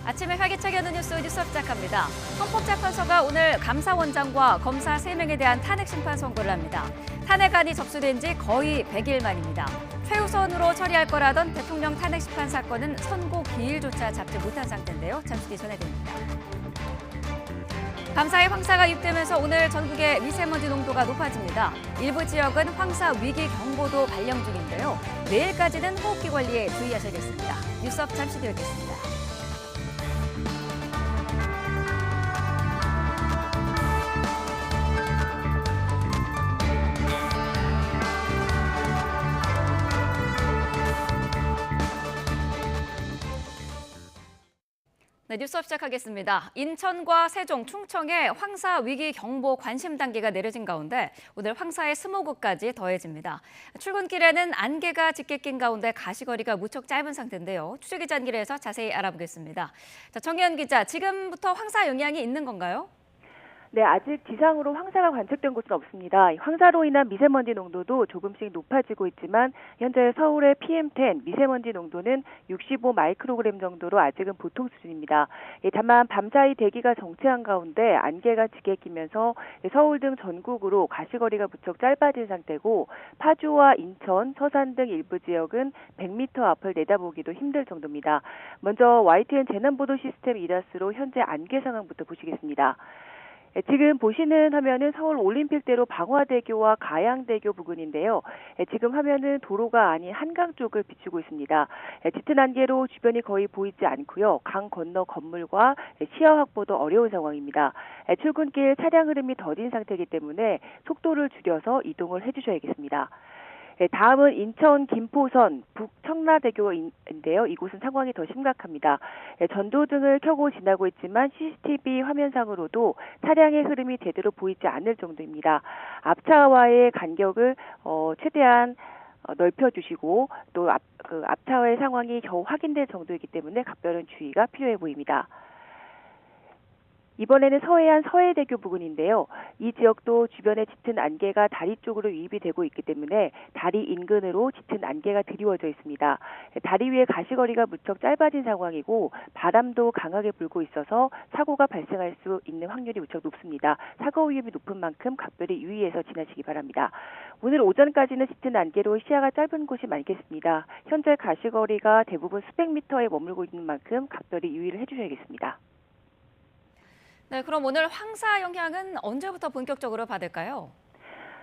아침에 활기차게 하는 뉴스 시작합니다. 헌법재판소가 오늘 감사원장과 검사 3명에 대한 탄핵 심판 선고를 합니다. 탄핵안이 접수된 지 거의 100일 만입니다. 최우선으로 처리할 거라던 대통령 탄핵 심판 사건은 선고 기일조차 잡지 못한 상태인데요. 잠시 뒤 전해드립니다. 감사에 황사가 유입되면서 오늘 전국의 미세먼지 농도가 높아집니다. 일부 지역은 황사 위기 경보도 발령 중인데요. 내일까지는 호흡기 관리에 주의하셔야겠습니다. 뉴스업 잠시 뒤 뵙겠습니다. 네, 뉴스업 시작하겠습니다. 인천과 세종, 충청에 황사 위기 경보 관심 단계가 내려진 가운데 오늘 황사의 스모그까지 더해집니다. 출근길에는 안개가 짙게 낀 가운데 가시거리가 무척 짧은 상태인데요. 취재기자 안길에서 자세히 알아보겠습니다. 자, 정혜연 기자, 지금부터 황사 영향이 있는 건가요? 네, 아직 지상으로 황사가 관측된 곳은 없습니다. 황사로 인한 미세먼지 농도도 조금씩 높아지고 있지만 현재 서울의 PM10 미세먼지 농도는 65 마이크로그램 정도로 아직은 보통 수준입니다. 다만 밤사이 대기가 정체한 가운데 안개가 짙게 끼면서 서울 등 전국으로 가시거리가 무척 짧아진 상태고 파주와 인천, 서산 등 일부 지역은 100m 앞을 내다보기도 힘들 정도입니다. 먼저 YTN 재난보도 시스템 이라스로 현재 안개 상황부터 보시겠습니다. 지금 보시는 화면은 서울 올림픽대로 방화대교와 가양대교 부근인데요. 지금 화면은 도로가 아닌 한강 쪽을 비추고 있습니다. 짙은 안개로 주변이 거의 보이지 않고요. 강 건너 건물과 시야 확보도 어려운 상황입니다. 출근길 차량 흐름이 더딘 상태이기 때문에 속도를 줄여서 이동을 해주셔야겠습니다. 다음은 인천 김포선 북청라대교인데요. 이곳은 상황이 더 심각합니다. 전도등을 켜고 지나고 있지만 CCTV 화면상으로도 차량의 흐름이 제대로 보이지 않을 정도입니다. 앞차와의 간격을 최대한 넓혀주시고 또 앞차와의 상황이 겨우 확인될 정도이기 때문에 각별한 주의가 필요해 보입니다. 이번에는 서해안 서해대교 부근인데요. 이 지역도 주변에 짙은 안개가 다리 쪽으로 유입이 되고 있기 때문에 다리 인근으로 짙은 안개가 드리워져 있습니다. 다리 위에 가시거리가 무척 짧아진 상황이고 바람도 강하게 불고 있어서 사고가 발생할 수 있는 확률이 무척 높습니다. 사고 위험이 높은 만큼 각별히 유의해서 지나시기 바랍니다. 오늘 오전까지는 짙은 안개로 시야가 짧은 곳이 많겠습니다. 현재 가시거리가 대부분 수백 미터에 머물고 있는 만큼 각별히 유의를 해주셔야겠습니다. 네, 그럼 오늘 황사 영향은 언제부터 본격적으로 받을까요?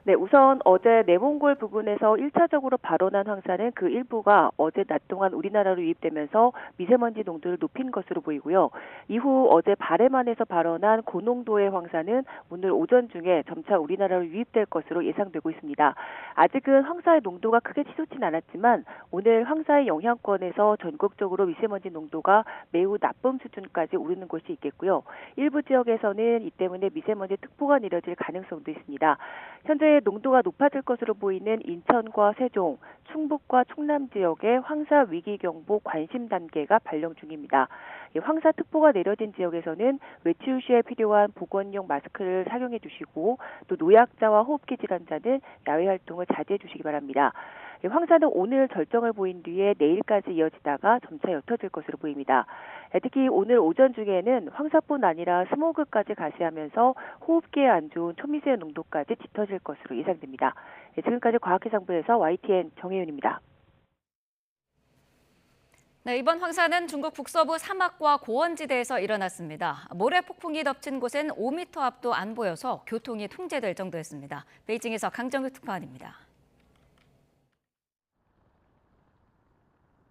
네, 우선 어제 내몽골 부근에서 1차적으로 발원한 황사는 그 일부가 어제 낮 동안 우리나라로 유입되면서 미세먼지 농도를 높인 것으로 보이고요. 이후 어제 바레만에서 발원한 고농도의 황사는 오늘 오전 중에 점차 우리나라로 유입될 것으로 예상되고 있습니다. 아직은 황사의 농도가 크게 치솟진 않았지만 오늘 황사의 영향권에서 전국적으로 미세먼지 농도가 매우 나쁨 수준까지 오르는 곳이 있겠고요. 일부 지역에서는 이 때문에 미세먼지 특보가 내려질 가능성도 있습니다. 현재 농도가 높아질 것으로 보이는 인천과 세종, 충북과 충남 지역에 황사 위기경보 관심 단계가 발령 중입니다. 황사특보가 내려진 지역에서는 외출 시에 필요한 보건용 마스크를 착용해 주시고 또 노약자와 호흡기 질환자는 야외 활동을 자제해 주시기 바랍니다. 황사는 오늘 절정을 보인 뒤에 내일까지 이어지다가 점차 옅어질 것으로 보입니다. 특히 오늘 오전 중에는 황사뿐 아니라 스모그까지 가시하면서 호흡기에 안 좋은 초미세 농도까지 짙어질 것으로 예상됩니다. 지금까지 과학기상부에서 YTN 정혜윤입니다. 네, 이번 황사는 중국 북서부 사막과 고원지대에서 일어났습니다. 모래 폭풍이 덮친 곳엔 5m 앞도 안 보여서 교통이 통제될 정도였습니다. 베이징에서 강정규 특파원입니다.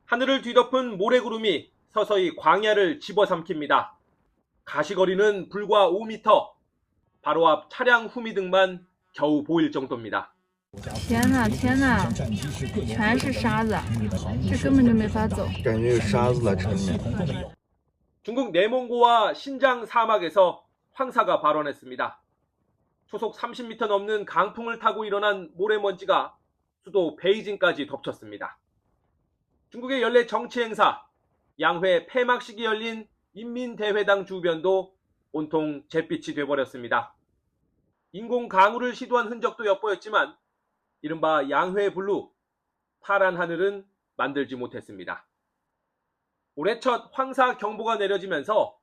하늘을 뒤덮은 모래구름이 서서히 광야를 집어삼킵니다. 가시거리는 불과 5m, 바로 앞 차량 후미 등만 겨우 보일 정도입니다. 天呐天呐，全是沙子，这根本就没法走。感觉有沙子在城里面。 중국 내몽고와 신장 사막에서 황사가 발원했습니다. 초속 30m 넘는 강풍을 타고 일어난 모래먼지가 수도 베이징까지 덮쳤습니다. 중국의 연례 정치 행사, 양회 폐막식이 열린 인민대회당 주변도 온통 잿빛이 돼버렸습니다. 인공 강우를 시도한 흔적도 엿보였지만 이른바 양회 블루, 파란 하늘은 만들지 못했습니다. 올해 첫 황사 경보가 내려지면서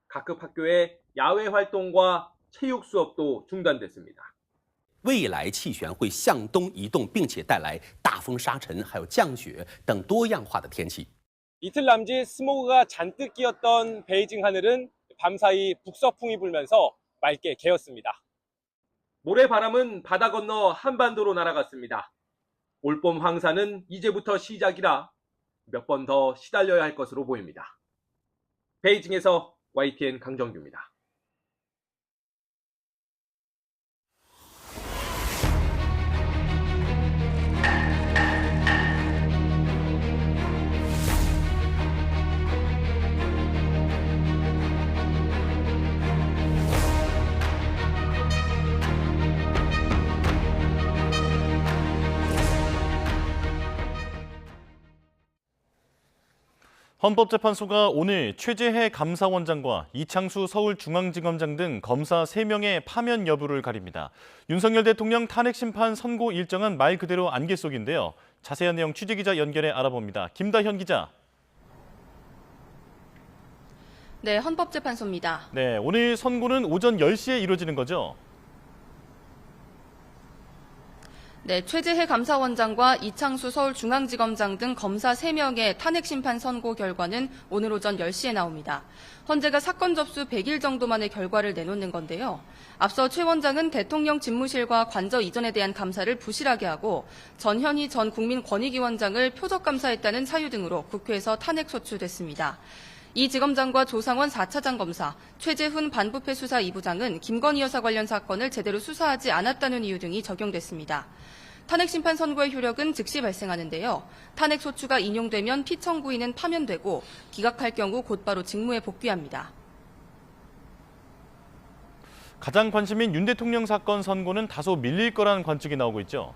각급 학교의 야외 활동과 체육 수업도 중단됐습니다. 未来气旋会向东移动，并且带来大风、沙尘，还有降雪等多样化的天气。 이틀 남짓 스모그가 잔뜩 끼었던 베이징 하늘은 밤사이 북서풍이 불면서 맑게 개었습니다. 모래바람은 바다 건너 한반도로 날아갔습니다. 올봄 황사는 이제부터 시작이라 몇 번 더 시달려야 할 것으로 보입니다. 베이징에서 YTN 강정규입니다. 헌법재판소가 오늘 최재해 감사원장과 이창수 서울중앙지검장 등 검사 3명의 파면 여부를 가립니다. 윤석열 대통령 탄핵심판 선고 일정은 말 그대로 안개 속인데요. 자세한 내용 취재기자 연결해 알아봅니다. 김다현 기자. 네, 헌법재판소입니다. 네, 오늘 선고는 오전 10시에 이루어지는 거죠? 네, 최재해 감사원장과 이창수 서울중앙지검장 등 검사 3명의 탄핵심판 선고 결과는 오늘 오전 10시에 나옵니다. 헌재가 사건 접수 100일 정도 만에 결과를 내놓는 건데요. 앞서 최 원장은 대통령 집무실과 관저 이전에 대한 감사를 부실하게 하고 전현희 전 국민권익위원장을 표적감사했다는 사유 등으로 국회에서 탄핵 소추됐습니다. 이 지검장과 조상원 4차장 검사, 최재훈 반부패 수사 2부장은 김건희 여사 관련 사건을 제대로 수사하지 않았다는 이유 등이 적용됐습니다. 탄핵심판 선고의 효력은 즉시 발생하는데요. 탄핵 소추가 인용되면 피청구인은 파면되고 기각할 경우 곧바로 직무에 복귀합니다. 가장 관심인 윤 대통령 사건 선고는 다소 밀릴 거라는 관측이 나오고 있죠.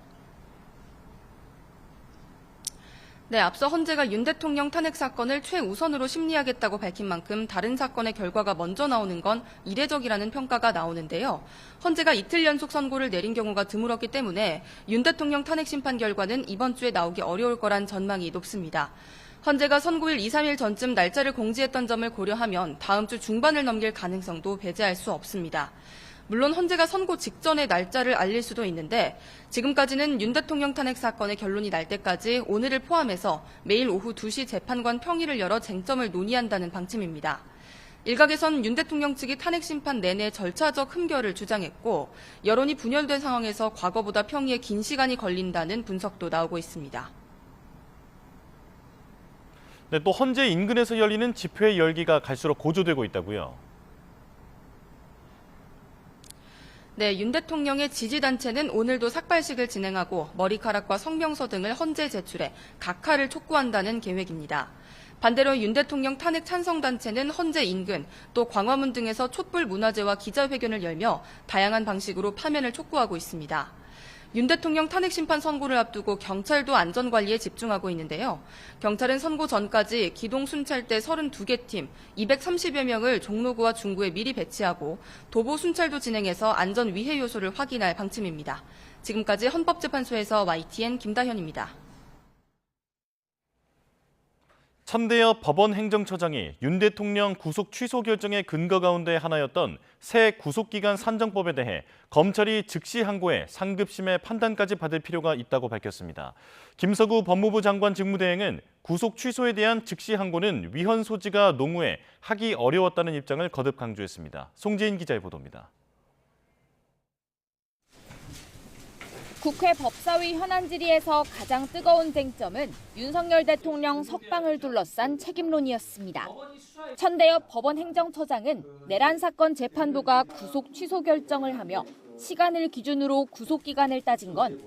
네, 앞서 헌재가 윤 대통령 탄핵 사건을 최우선으로 심리하겠다고 밝힌 만큼 다른 사건의 결과가 먼저 나오는 건 이례적이라는 평가가 나오는데요. 헌재가 이틀 연속 선고를 내린 경우가 드물었기 때문에 윤 대통령 탄핵 심판 결과는 이번 주에 나오기 어려울 거란 전망이 높습니다. 헌재가 선고일 2, 3일 전쯤 날짜를 공지했던 점을 고려하면 다음 주 중반을 넘길 가능성도 배제할 수 없습니다. 물론 헌재가 선고 직전에 날짜를 알릴 수도 있는데 지금까지는 윤 대통령 탄핵 사건의 결론이 날 때까지 오늘을 포함해서 매일 오후 2시 재판관 평의를 열어 쟁점을 논의한다는 방침입니다. 일각에선 윤 대통령 측이 탄핵 심판 내내 절차적 흠결을 주장했고 여론이 분열된 상황에서 과거보다 평의에 긴 시간이 걸린다는 분석도 나오고 있습니다. 네, 또 헌재 인근에서 열리는 집회 열기가 갈수록 고조되고 있다고요. 네, 윤 대통령의 지지단체는 오늘도 삭발식을 진행하고 머리카락과 성명서 등을 헌재에 제출해 각하를 촉구한다는 계획입니다. 반대로 윤 대통령 탄핵 찬성단체는 헌재 인근 또 광화문 등에서 촛불 문화제와 기자회견을 열며 다양한 방식으로 파면을 촉구하고 있습니다. 윤 대통령 탄핵 심판 선고를 앞두고 경찰도 안전관리에 집중하고 있는데요. 경찰은 선고 전까지 기동 순찰대 32개 팀 230여 명을 종로구와 중구에 미리 배치하고 도보 순찰도 진행해서 안전 위해 요소를 확인할 방침입니다. 지금까지 헌법재판소에서 YTN 김다현입니다. 천대엽 법원 행정처장이 윤 대통령 구속 취소 결정의 근거 가운데 하나였던 새 구속기간 산정법에 대해 검찰이 즉시 항고해 상급심의 판단까지 받을 필요가 있다고 밝혔습니다. 김서구 법무부 장관 직무대행은 구속 취소에 대한 즉시 항고는 위헌 소지가 농후해 하기 어려웠다는 입장을 거듭 강조했습니다. 송지인 기자의 보도입니다. 국회 법사위 현안 질의에서 가장 뜨거운 쟁점은 윤석열 대통령 석방을 둘러싼 책임론이었습니다. 천대엽 법원 행정처장은 내란 사건 재판부가 구속 취소 결정을 하며 시간을 기준으로 구속기간을 따진 건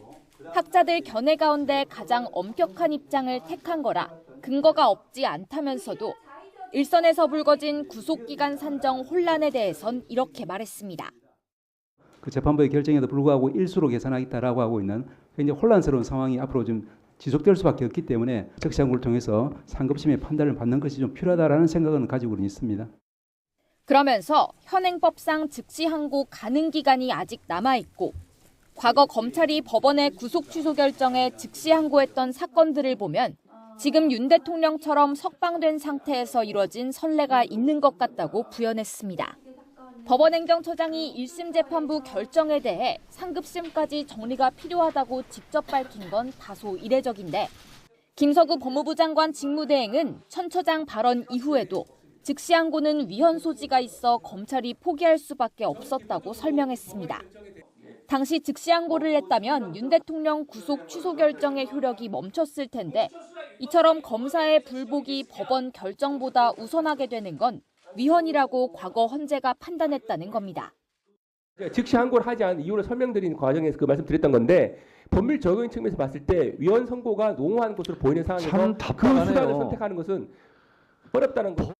학자들 견해 가운데 가장 엄격한 입장을 택한 거라 근거가 없지 않다면서도 일선에서 불거진 구속기간 산정 혼란에 대해선 이렇게 말했습니다. 그 재판부의 결정에도 불구하고 일수로 계산하겠다라고 하고 있는 굉장히 혼란스러운 상황이 앞으로 좀 지속될 수밖에 없기 때문에 즉시 항고를 통해서 상급심의 판단을 받는 것이 좀 필요하다라는 생각은 가지고는 있습니다. 그러면서 현행법상 즉시 항고 가능 기간이 아직 남아있고 과거 검찰이 법원의 구속 취소 결정에 즉시 항고했던 사건들을 보면 지금 윤 대통령처럼 석방된 상태에서 이뤄진 선례가 있는 것 같다고 부연했습니다. 법원 행정처장이 1심 재판부 결정에 대해 상급심까지 정리가 필요하다고 직접 밝힌 건 다소 이례적인데 김서구 법무부 장관 직무대행은 천 처장 발언 이후에도 즉시항고는 위헌 소지가 있어 검찰이 포기할 수밖에 없었다고 설명했습니다. 당시 즉시항고를 했다면 윤 대통령 구속 취소 결정의 효력이 멈췄을 텐데 이처럼 검사의 불복이 법원 결정보다 우선하게 되는 건 위헌이라고 과거 헌재가 판단했다는 겁니다. 즉시 항고를 하지 않은 이유를 설명드린 과정에서 그 말씀드렸던 건데 법률 적용 측면에서 봤을 때 위헌 선고가 농후한 것으로 보이는 상황에서 그 수단을 선택하는 것은 어렵다는 거.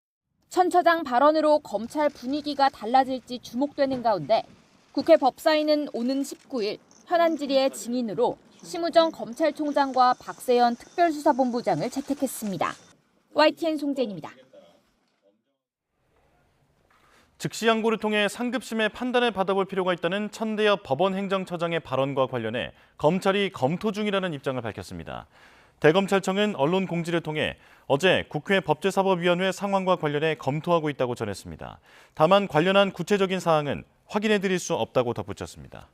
천 처장 발언으로 검찰 분위기가 달라질지 주목되는 가운데 국회 법사위는 오는 19일 현안 질의의 증인으로 심우정 검찰총장과 박세현 특별수사본부장을 채택했습니다. YTN 송재인입니다. 즉시항고를 통해 상급심의 판단을 받아볼 필요가 있다는 천대엽 법원 행정처장의 발언과 관련해 검찰이 검토 중이라는 입장을 밝혔습니다. 대검찰청은 언론 공지를 통해 어제 국회 법제사법위원회 상황과 관련해 검토하고 있다고 전했습니다. 다만 관련한 구체적인 사항은 확인해드릴 수 없다고 덧붙였습니다.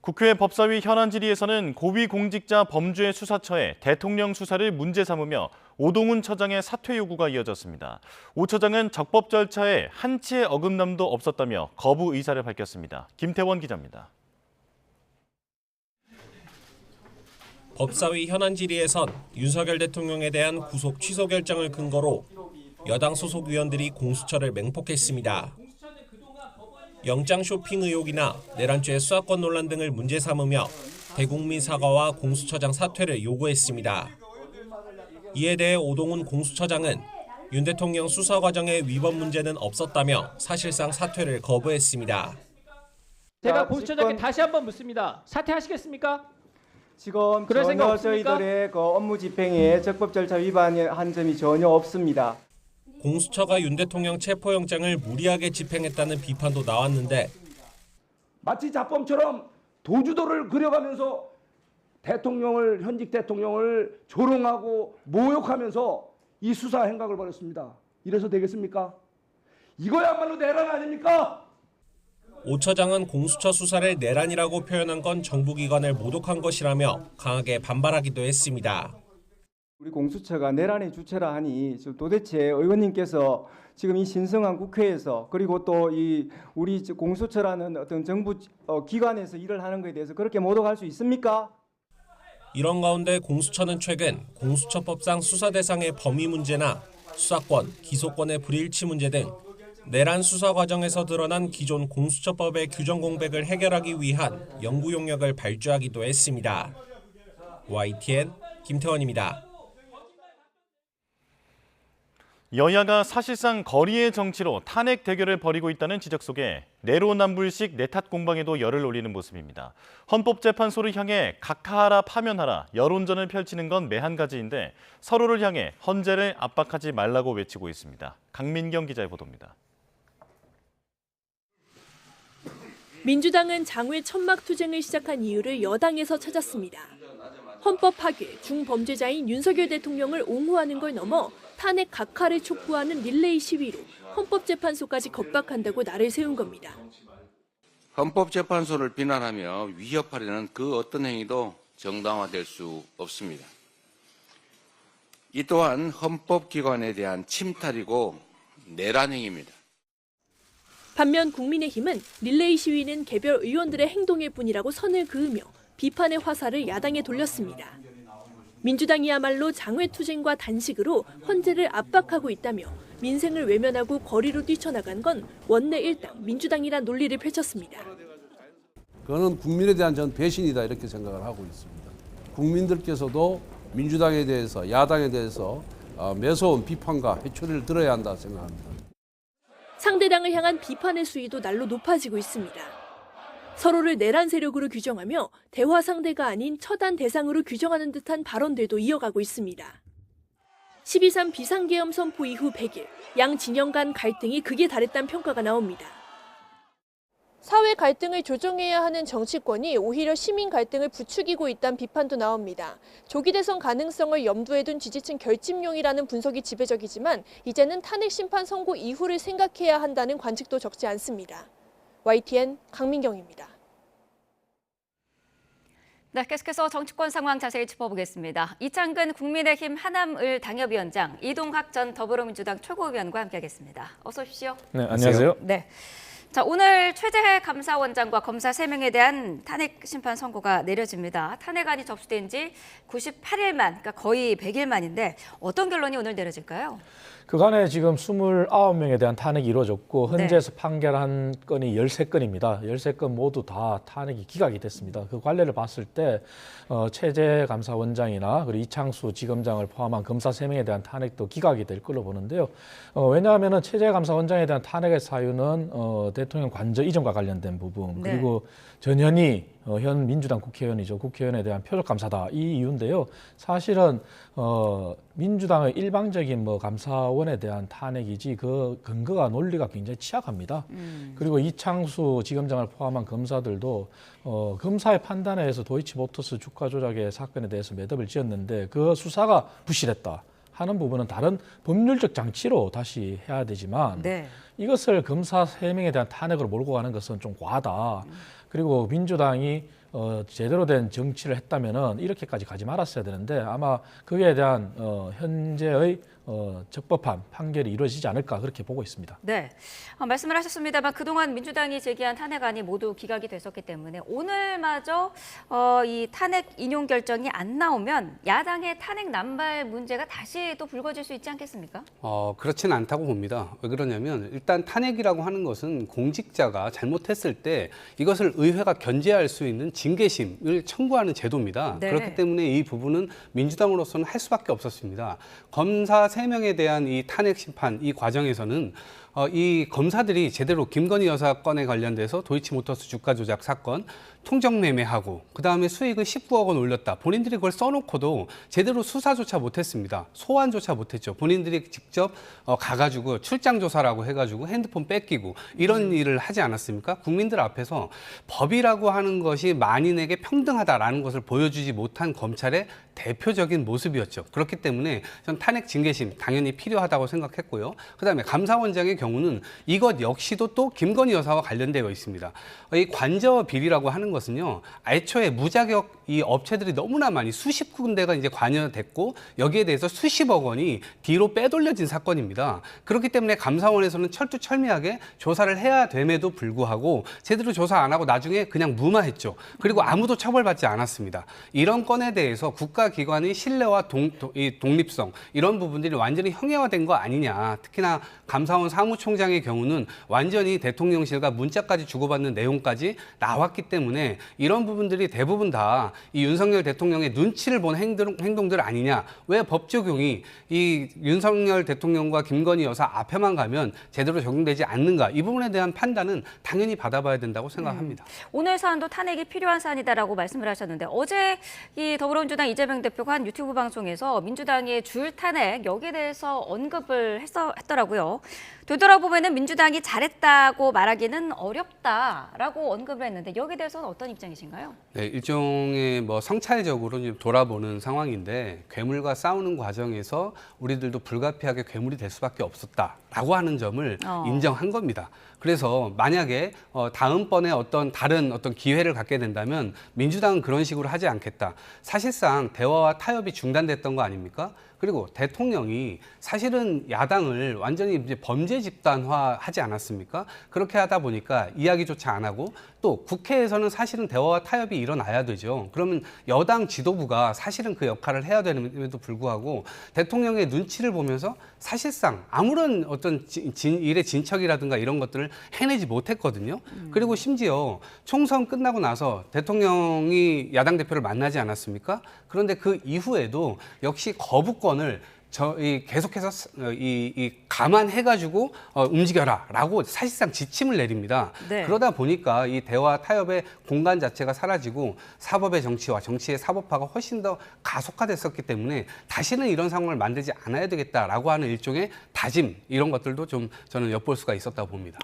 국회 법사위 현안 질의에서는 고위공직자 범죄 수사처에 대통령 수사를 문제 삼으며 오동훈 처장의 사퇴 요구가 이어졌습니다. 오 처장은 적법 절차에 한치의 어긋남도 없었다며 거부 의사를 밝혔습니다. 김태원 기자입니다. 법사위 현안 질의에선 윤석열 대통령에 대한 구속 취소 결정을 근거로 여당 소속 의원들이 공수처를 맹폭했습니다. 영장 쇼핑 의혹이나 내란죄 수사권 논란 등을 문제 삼으며 대국민 사과와 공수처장 사퇴를 요구했습니다. 이에 대해 오동훈 공수처장은 윤 대통령 수사 과정에 위법 문제는 없었다며 사실상 사퇴를 거부했습니다. 제가 공수처장께 다시 한번 묻습니다. 사퇴하시겠습니까? 지금 전혀 저희들의 그 업무 집행에 적법 절차 위반한 점이 전혀 없습니다. 공수처가 윤 대통령 체포영장을 무리하게 집행했다는 비판도 나왔는데 마치 자범처럼 도주도를 그려가면서 현직 대통령을 조롱하고 모욕하면서 이 수사 행각을 벌였습니다. 이래서 되겠습니까? 이거야말로 내란 아닙니까? 오 처장은 공수처 수사를 내란이라고 표현한 건 정부기관을 모독한 것이라며 강하게 반발하기도 했습니다. 우리 공수처가 내란의 주체라 하니 도대체 의원님께서 지금 이 신성한 국회에서 그리고 또 이 우리 공수처라는 어떤 정부 기관에서 일을 하는 것에 대해서 그렇게 모독할 수 있습니까? 이런 가운데 공수처는 최근 공수처법상 수사 대상의 범위 문제나 수사권, 기소권의 불일치 문제 등 내란 수사 과정에서 드러난 기존 공수처법의 규정 공백을 해결하기 위한 연구 용역을 발주하기도 했습니다. YTN 김태원입니다. 여야가 사실상 거리의 정치로 탄핵 대결을 벌이고 있다는 지적 속에 내로남불식 내탓 공방에도 열을 올리는 모습입니다. 헌법재판소를 향해 각하하라 파면하라 여론전을 펼치는 건 매한가지인데 서로를 향해 헌재를 압박하지 말라고 외치고 있습니다. 강민경 기자의 보도입니다. 민주당은 장외 천막투쟁을 시작한 이유를 여당에서 찾았습니다. 헌법 파괴, 중범죄자인 윤석열 대통령을 옹호하는 걸 넘어 탄핵 각하를 촉구하는 릴레이 시위로 헌법재판소까지 겁박한다고 날을 세운 겁니다. 헌법재판소를 비난하며 위협하려는 그 어떤 행위도 정당화될 수 없습니다. 이 또한 헌법기관에 대한 침탈이고 내란 행위입니다. 반면 국민의힘은 릴레이 시위는 개별 의원들의 행동일 뿐이라고 선을 그으며 비판의 화살을 야당에 돌렸습니다. 민주당이야말로 장외투쟁과 단식으로 헌재를 압박하고 있다며 민생을 외면하고 거리로 뛰쳐나간 건 원내 일당 민주당이란 논리를 펼쳤습니다. 그거는 국민에 대한 전 배신이다 이렇게 생각을 하고 있습니다. 국민들께서도 민주당에 대해서 야당에 대해서 매서운 비판과 회초리를 들어야 한다 생각합니다. 상대당을 향한 비판의 수위도 날로 높아지고 있습니다. 서로를 내란 세력으로 규정하며 대화 상대가 아닌 처단 대상으로 규정하는 듯한 발언들도 이어가고 있습니다. 12.3 비상계엄 선포 이후 100일, 양 진영 간 갈등이 극에 달했다는 평가가 나옵니다. 사회 갈등을 조정해야 하는 정치권이 오히려 시민 갈등을 부추기고 있다는 비판도 나옵니다. 조기 대선 가능성을 염두에 둔 지지층 결집용이라는 분석이 지배적이지만 이제는 탄핵 심판 선고 이후를 생각해야 한다는 관측도 적지 않습니다. YTN 강민경입니다. 네, 계속해서 정치권 상황 자세히 짚어보겠습니다. 이창근 국민의힘 하남을 당협위원장, 이동학 전 더불어민주당 최고위원과 함께하겠습니다. 어서 오십시오. 네, 안녕하세요. 네. 자, 오늘 최재해 감사원장과 검사 3명에 대한 탄핵 심판 선고가 내려집니다. 탄핵안이 접수된 지 98일 만, 그러니까 거의 100일 만인데 어떤 결론이 오늘 내려질까요? 그간에 지금 29명에 대한 탄핵이 이루어졌고 헌재에서 판결한 건이 13건입니다. 13건 모두 다 탄핵이 기각이 됐습니다. 그 관례를 봤을 때 최재해 감사원장이나 그리고 이창수 지검장을 포함한 검사 3명에 대한 탄핵도 기각이 될 걸로 보는데요. 왜냐하면 최재해 감사원장에 대한 탄핵의 사유는 대통령 관저 이전과 관련된 부분, 그리고 전현희 현 민주당 국회의원이죠. 국회의원에 대한 표적 감사다, 이 이유인데요. 사실은 민주당의 일방적인 감사원에 대한 탄핵이지 그 근거가 논리가 굉장히 취약합니다. 그리고 이창수 지검장을 포함한 검사들도 검사의 판단에 의해서 도이치모터스 주가 조작의 사건에 대해서 매듭을 지었는데 그 수사가 부실했다 하는 부분은 다른 법률적 장치로 다시 해야 되지만 이것을 검사 3명에 대한 탄핵으로 몰고 가는 것은 좀 과하다. 그리고 민주당이 제대로 된 정치를 했다면은 이렇게까지 가지 말았어야 되는데 아마 그에 대한 현재의 적법한 판결이 이루어지지 않을까 그렇게 보고 있습니다. 네, 말씀을 하셨습니다만 그동안 민주당이 제기한 탄핵안이 모두 기각이 됐었기 때문에 오늘마저 이 탄핵 인용 결정이 안 나오면 야당의 탄핵 남발 문제가 다시 또 불거질 수 있지 않겠습니까? 그렇지는 않다고 봅니다. 왜 그러냐면 일단 탄핵이라고 하는 것은 공직자가 잘못했을 때 이것을 의회가 견제할 수 있는 징계심을 청구하는 제도입니다. 그렇기 때문에 이 부분은 민주당으로서는 할 수밖에 없었습니다. 검사 3명에 대한 이 탄핵 심판 이 과정에서는 이 검사들이 제대로 김건희 여사 건에 관련돼서 도이치모터스 주가 조작 사건 통정 매매하고 그다음에 수익을 19억 원 올렸다. 본인들이 그걸 써놓고도 제대로 수사조차 못했습니다. 소환조차 못했죠. 본인들이 직접 가가지고 출장 조사라고 해가지고 핸드폰 뺏기고 이런 일을 하지 않았습니까? 국민들 앞에서 법이라고 하는 것이 만인에게 평등하다라는 것을 보여주지 못한 검찰의 대표적인 모습이었죠. 그렇기 때문에 전 탄핵 징계심 당연히 필요하다고 생각했고요. 그다음에 감사원장의 경우는 이것 역시도 또 김건희 여사와 관련되어 있습니다. 이 관저 비리라고 하는 것은요, 애초에 무자격 이 업체들이 너무나 많이 수십 군데가 이제 관여됐고 여기에 대해서 수십억 원이 뒤로 빼돌려진 사건입니다. 그렇기 때문에 감사원에서는 철두철미하게 조사를 해야 됨에도 불구하고 제대로 조사 안 하고 나중에 그냥 무마했죠. 그리고 아무도 처벌받지 않았습니다. 이런 건에 대해서 국가기관의 신뢰와 독립성 이런 부분들이 완전히 형해화된 거 아니냐. 특히나 감사원 사무총장의 경우는 완전히 대통령실과 문자까지 주고받는 내용까지 나왔기 때문에 이런 부분들이 대부분 다 이 윤석열 대통령의 눈치를 본 행동들 아니냐. 왜 법 적용이 이 윤석열 대통령과 김건희 여사 앞에만 가면 제대로 적용되지 않는가. 이 부분에 대한 판단은 당연히 받아봐야 된다고 생각합니다. 오늘 사안도 탄핵이 필요한 사안이다라고 말씀을 하셨는데 어제 이 더불어민주당 이재명 대표가 한 유튜브 방송에서 민주당의 줄 탄핵 여기에 대해서 언급을 했더라고요. 되돌아보면은 민주당이 잘했다고 말하기는 어렵다라고 언급을 했는데 여기에 대해서는 어떤 입장이신가요? 네, 일종의 성찰적으로 돌아보는 상황인데 괴물과 싸우는 과정에서 우리들도 불가피하게 괴물이 될 수밖에 없었다라고 하는 점을 인정한 겁니다. 그래서 만약에 다음번에 다른 기회를 갖게 된다면 민주당은 그런 식으로 하지 않겠다. 사실상 대화와 타협이 중단됐던 거 아닙니까? 그리고 대통령이 사실은 야당을 완전히 이제 범죄 집단화하지 않았습니까? 그렇게 하다 보니까 이야기조차 안 하고 또 국회에서는 사실은 대화와 타협이 일어나야 되죠. 그러면 여당 지도부가 사실은 그 역할을 해야 되는데도 불구하고 대통령의 눈치를 보면서 사실상 아무런 일의 진척이라든가 이런 것들을 해내지 못했거든요. 그리고 심지어 총선 끝나고 나서 대통령이 야당 대표를 만나지 않았습니까? 그런데 그 이후에도 역시 거부권을 계속해서 감안해가지고 움직여라라고 사실상 지침을 내립니다. 네. 그러다 보니까 이 대화 타협의 공간 자체가 사라지고 사법의 정치와 정치의 사법화가 훨씬 더 가속화됐었기 때문에 다시는 이런 상황을 만들지 않아야 되겠다라고 하는 일종의 다짐 이런 것들도 좀 저는 엿볼 수가 있었다고 봅니다.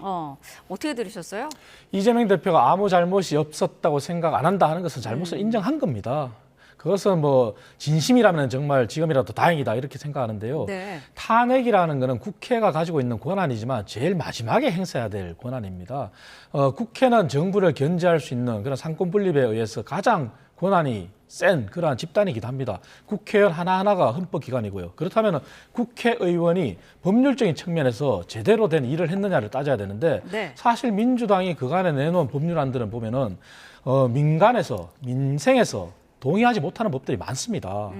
어떻게 들으셨어요? 이재명 대표가 아무 잘못이 없었다고 생각 안 한다 하는 것은 잘못을 인정한 겁니다. 그것은 뭐 진심이라면 정말 지금이라도 다행이다 이렇게 생각하는데요. 네. 탄핵이라는 것은 국회가 가지고 있는 권한이지만 제일 마지막에 행사해야 될 권한입니다. 국회는 정부를 견제할 수 있는 그런 상권 분립에 의해서 가장 권한이 센 그러한 집단이기도 합니다. 국회의원 하나하나가 헌법기관이고요. 그렇다면 국회의원이 법률적인 측면에서 제대로 된 일을 했느냐를 따져야 되는데 네. 사실 민주당이 그간에 내놓은 법률안들은 보면은 민간에서 민생에서 동의하지 못하는 법들이 많습니다.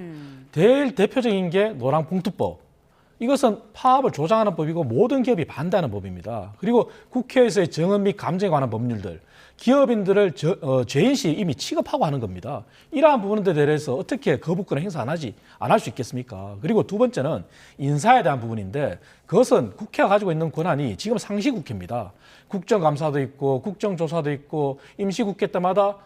제일 대표적인 게 노랑봉투법. 이것은 파업을 조장하는 법이고 모든 기업이 반대하는 법입니다. 그리고 국회에서의 정원 및 감정에 관한 법률들. 기업인들을 죄인시 이미 취급하고 하는 겁니다. 이러한 부분에 대해서 어떻게 거부권을 행사 안 할 수 있겠습니까? 그리고 두 번째는 인사에 대한 부분인데 그것은 국회가 가지고 있는 권한이 지금 상시국회입니다. 국정감사도 있고 국정조사도 있고 임시국회 때마다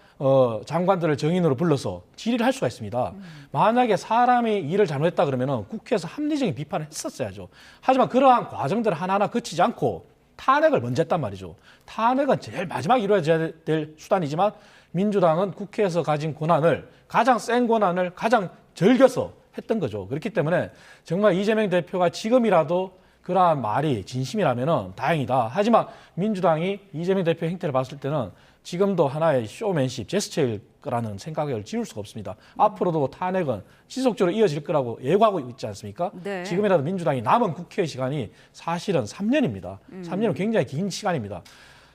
장관들을 정인으로 불러서 질의를 할 수가 있습니다. 만약에 사람이 일을 잘못했다 그러면 국회에서 합리적인 비판을 했었어야죠. 하지만 그러한 과정들을 하나하나 거치지 않고 탄핵을 먼저 했단 말이죠. 탄핵은 제일 마지막에 이루어져야 될 수단이지만 민주당은 국회에서 가진 권한을 가장 센 권한을 가장 즐겨서 했던 거죠. 그렇기 때문에 정말 이재명 대표가 지금이라도 그러한 말이 진심이라면 다행이다. 하지만 민주당이 이재명 대표의 행태를 봤을 때는 지금도 하나의 쇼맨십, 제스처일 거라는 생각을 지울 수가 없습니다. 앞으로도 탄핵은 지속적으로 이어질 거라고 예고하고 있지 않습니까? 네. 지금이라도 민주당이 남은 국회의 시간이 사실은 3년입니다. 3년은 굉장히 긴 시간입니다.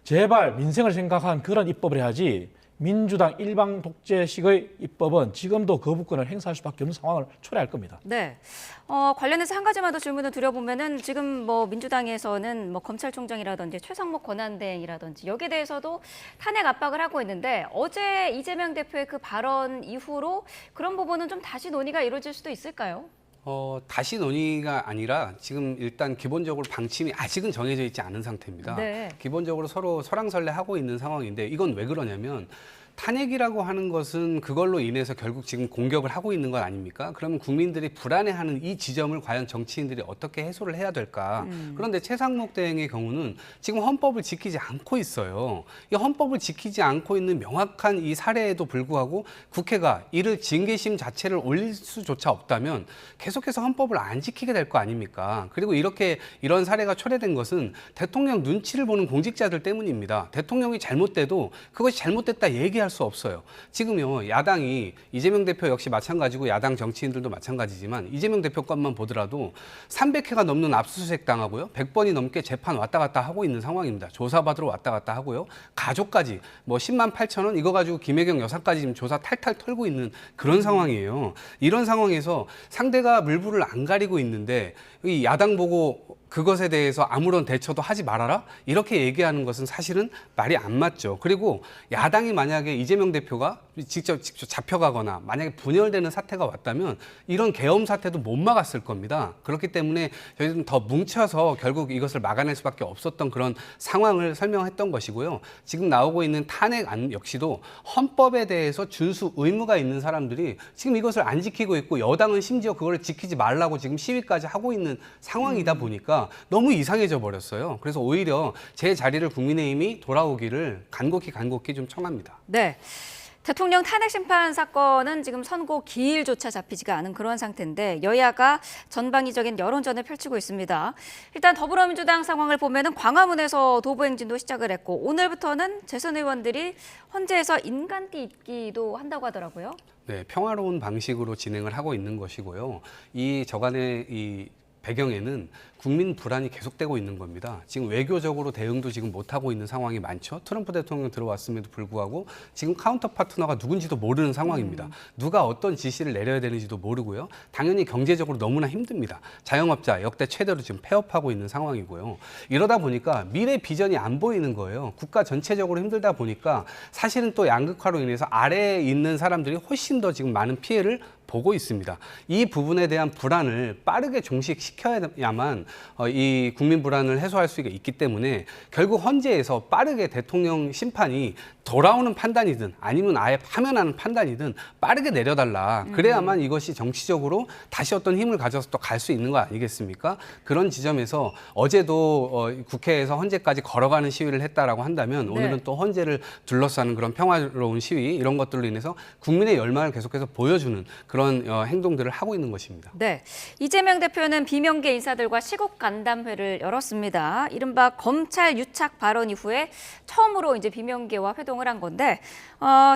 제발 민생을 생각한 그런 입법을 해야지 민주당 일방 독재식의 입법은 지금도 거부권을 행사할 수밖에 없는 상황을 초래할 겁니다. 네. 관련해서 한 가지만 더 질문을 드려보면은 지금 뭐 민주당에서는 뭐 검찰총장이라든지 최상목 권한대행이라든지 여기에 대해서도 탄핵 압박을 하고 있는데 어제 이재명 대표의 그 발언 이후로 그런 부분은 좀 다시 논의가 이루어질 수도 있을까요? 다시 논의가 아니라 지금 일단 기본적으로 방침이 아직은 정해져 있지 않은 상태입니다. 네. 기본적으로 서로 설왕설래하고 있는 상황인데 이건 왜 그러냐면 탄핵이라고 하는 것은 그걸로 인해서 결국 지금 공격을 하고 있는 것 아닙니까? 그러면 국민들이 불안해하는 이 지점을 과연 정치인들이 어떻게 해소를 해야 될까? 그런데 최상목 대행의 경우는 지금 헌법을 지키지 않고 있어요. 이 헌법을 지키지 않고 있는 명확한 이 사례에도 불구하고 국회가 이를 징계심 자체를 올릴 수조차 없다면 계속해서 헌법을 안 지키게 될 거 아닙니까? 그리고 이런 사례가 초래된 것은 대통령 눈치를 보는 공직자들 때문입니다. 대통령이 잘못돼도 그것이 잘못됐다 얘기할 수 없어요. 지금요, 야당이 이재명 대표 역시 마찬가지고 야당 정치인들도 마찬가지지만 이재명 대표 것만 보더라도 300회가 넘는 압수수색 당하고요. 100번이 넘게 재판 왔다 갔다 하고 있는 상황입니다. 조사받으러 왔다 갔다 하고요. 가족까지 뭐 10만 8천 원 이거 가지고 김혜경 여사까지 지금 조사 탈탈 털고 있는 그런 상황이에요. 이런 상황에서 상대가 물불을 안 가리고 있는데 이 야당 보고 그것에 대해서 아무런 대처도 하지 말아라? 이렇게 얘기하는 것은 사실은 말이 안 맞죠. 그리고 야당이 만약에 이재명 대표가 직접 잡혀가거나 만약에 분열되는 사태가 왔다면 이런 계엄 사태도 못 막았을 겁니다. 그렇기 때문에 저희는 더 뭉쳐서 결국 이것을 막아낼 수밖에 없었던 그런 상황을 설명했던 것이고요. 지금 나오고 있는 탄핵안 역시도 헌법에 대해서 준수 의무가 있는 사람들이 지금 이것을 안 지키고 있고 여당은 심지어 그걸 지키지 말라고 지금 시위까지 하고 있는 상황이다 보니까 너무 이상해져 버렸어요. 그래서 오히려 제 자리를 국민의힘이 돌아오기를 간곡히 좀 청합니다. 네. 대통령 탄핵 심판 사건은 지금 선고 기일조차 잡히지가 않은 그런 상태인데 여야가 전방위적인 여론전을 펼치고 있습니다. 일단 더불어민주당 상황을 보면은 광화문에서 도보 행진도 시작을 했고 오늘부터는 재선 의원들이 헌재에서 인간띠 입기도 한다고 하더라고요. 네, 평화로운 방식으로 진행을 하고 있는 것이고요. 이 저간의 이 배경에는 국민 불안이 계속되고 있는 겁니다. 지금 외교적으로 대응도 지금 못하고 있는 상황이 많죠. 트럼프 대통령 들어왔음에도 불구하고 지금 카운터 파트너가 누군지도 모르는 상황입니다. 누가 어떤 지시를 내려야 되는지도 모르고요. 당연히 경제적으로 너무나 힘듭니다. 자영업자 역대 최대로 지금 폐업하고 있는 상황이고요. 이러다 보니까 미래 비전이 안 보이는 거예요. 국가 전체적으로 힘들다 보니까 사실은 또 양극화로 인해서 아래에 있는 사람들이 훨씬 더 지금 많은 피해를 보고 있습니다. 이 부분에 대한 불안을 빠르게 종식시켜야만 이 국민 불안을 해소할 수가 있기 때문에 결국 헌재에서 빠르게 대통령 심판이 돌아오는 판단이든 아니면 아예 파면하는 판단이든 빠르게 내려달라. 그래야만 이것이 정치적으로 다시 어떤 힘을 가져서 또 갈 수 있는 거 아니겠습니까? 그런 지점에서 어제도 국회에서 헌재까지 걸어가는 시위를 했다라고 한다면 오늘은 또 헌재를 둘러싸는 그런 평화로운 시위 이런 것들로 인해서 국민의 열망을 계속해서 보여주는 그런 행동들을 하고 있는 것입니다. 네, 이재명 대표는 비명계 인사들과 시국 간담회를 열었습니다. 이른바 검찰 유착 발언 이후에 처음으로 이제 비명계와 회동을 한 건데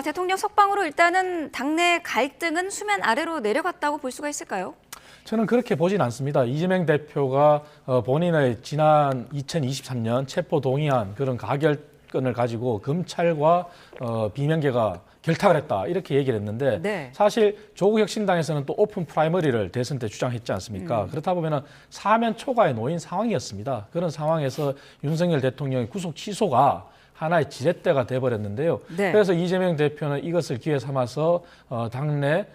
대통령 석방으로 일단은 당내 갈등은 수면 아래로 내려갔다고 볼 수가 있을까요? 저는 그렇게 보진 않습니다. 이재명 대표가 본인의 지난 2023년 체포 동의안 그런 가결권을 가지고 검찰과 비명계가 결탁을 했다 이렇게 얘기를 했는데 사실 조국 혁신당에서는 또 오픈 프라이머리를 대선 때 주장했지 않습니까? 그렇다 보면 사면 초과에 놓인 상황이었습니다. 그런 상황에서 윤석열 대통령의 구속 취소가 하나의 지렛대가 돼버렸는데요. 그래서 이재명 대표는 이것을 기회 삼아서 당내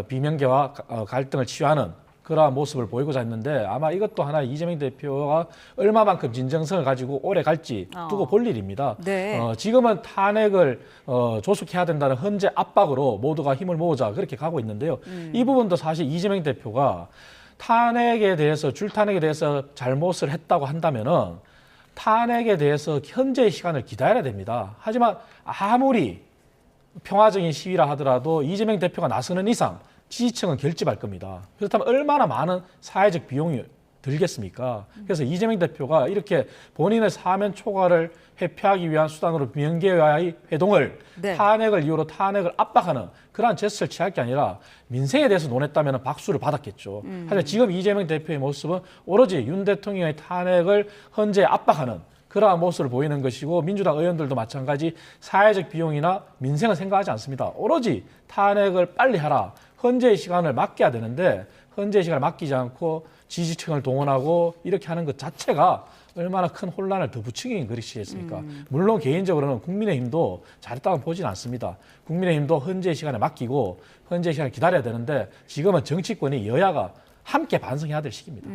비명계와 갈등을 치유하는 그러한 모습을 보이고자 했는데 아마 이것도 하나 이재명 대표가 얼마만큼 진정성을 가지고 오래 갈지 두고 볼 일입니다. 지금은 탄핵을 조속해야 된다는 헌재 압박으로 모두가 힘을 모으자 그렇게 가고 있는데요. 이 부분도 사실 이재명 대표가 탄핵에 대해서 줄탄핵에 대해서 잘못을 했다고 한다면은 탄핵에 대해서 현재의 시간을 기다려야 됩니다. 하지만 아무리 평화적인 시위라 하더라도 이재명 대표가 나서는 이상 지지층은 결집할 겁니다. 그렇다면 얼마나 많은 사회적 비용이 들겠습니까? 그래서 이재명 대표가 이렇게 본인의 사면 초과를 회피하기 위한 수단으로 비명계와의 회동을 탄핵을 이유로 탄핵을 압박하는 그러한 제스처를 취할 게 아니라 민생에 대해서 논했다면 박수를 받았겠죠. 하지만 지금 이재명 대표의 모습은 오로지 윤 대통령의 탄핵을 헌재에 압박하는 그러한 모습을 보이는 것이고 민주당 의원들도 마찬가지 사회적 비용이나 민생을 생각하지 않습니다. 오로지 탄핵을 빨리 하라. 헌재의 시간을 맡겨야 되는데 헌재의 시간을 맡기지 않고 지지층을 동원하고 이렇게 하는 것 자체가 얼마나 큰 혼란을 더 부추긴 것이겠습니까? 물론 개인적으로는 국민의힘도 잘했다고 보진 않습니다. 국민의힘도 헌재의 시간에 맡기고 헌재의 시간을 기다려야 되는데 지금은 정치권이 여야가 함께 반성해야 될 시기입니다.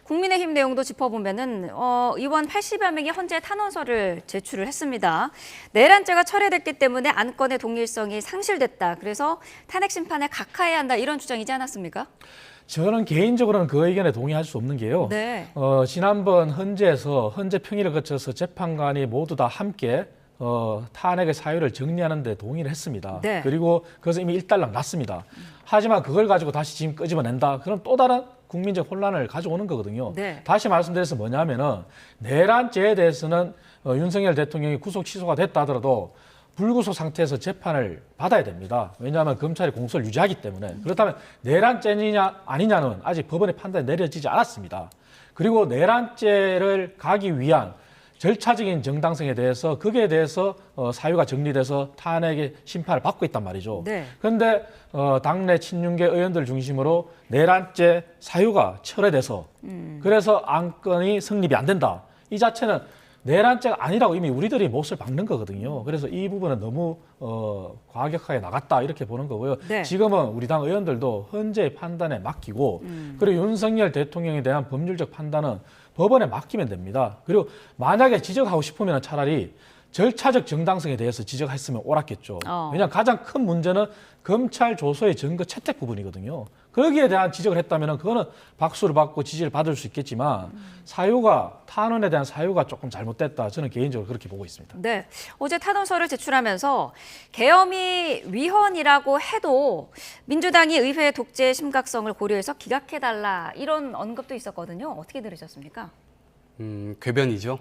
국민의힘 내용도 짚어보면은 의원 80여 명이 헌재 탄원서를 제출을 했습니다. 내란죄가 철회됐기 때문에 안건의 동일성이 상실됐다. 그래서 탄핵 심판에 각하해야 한다 이런 주장이지 않았습니까? 저는 개인적으로는 그 의견에 동의할 수 없는 게요. 지난번 헌재에서 헌재 평의를 거쳐서 재판관이 모두 다 함께 탄핵의 사유를 정리하는 데 동의를 했습니다. 그리고 그것은 이미 일단락 났습니다. 하지만 그걸 가지고 다시 지금 끄집어낸다. 그럼 또 다른 국민적 혼란을 가져오는 거거든요. 다시 말씀드려서 뭐냐면은 내란죄에 대해서는 윤석열 대통령이 구속 취소가 됐다 하더라도 불구속 상태에서 재판을 받아야 됩니다. 왜냐하면 검찰이 공소를 유지하기 때문에. 그렇다면 내란죄냐 아니냐는 아직 법원의 판단이 내려지지 않았습니다. 그리고 내란죄를 가기 위한 절차적인 정당성에 대해서 거기에 대해서 사유가 정리돼서 탄핵의 심판을 받고 있단 말이죠. 그런데 당내 친윤계 의원들 중심으로 내란죄 사유가 철회돼서 그래서 안건이 성립이 안 된다. 이 자체는 내란죄가 아니라고 이미 우리들이 못을 박는 거거든요. 그래서 이 부분은 너무 과격하게 나갔다 이렇게 보는 거고요. 지금은 우리 당 의원들도 헌재의 판단에 맡기고 그리고 윤석열 대통령에 대한 법률적 판단은 법원에 맡기면 됩니다. 그리고 만약에 지적하고 싶으면 차라리 절차적 정당성에 대해서 지적했으면 옳았겠죠. 왜냐하면 가장 큰 문제는 검찰 조서의 증거 채택 부분이거든요. 거기에 대한 지적을 했다면 그거는 박수를 받고 지지를 받을 수 있겠지만 사유가 탄원에 대한 사유가 조금 잘못됐다. 저는 개인적으로 그렇게 보고 있습니다. 어제 탄원서를 제출하면서 계엄이 위헌이라고 해도 민주당이 의회 독재의 심각성을 고려해서 기각해달라 이런 언급도 있었거든요. 어떻게 들으셨습니까? 궤변이죠.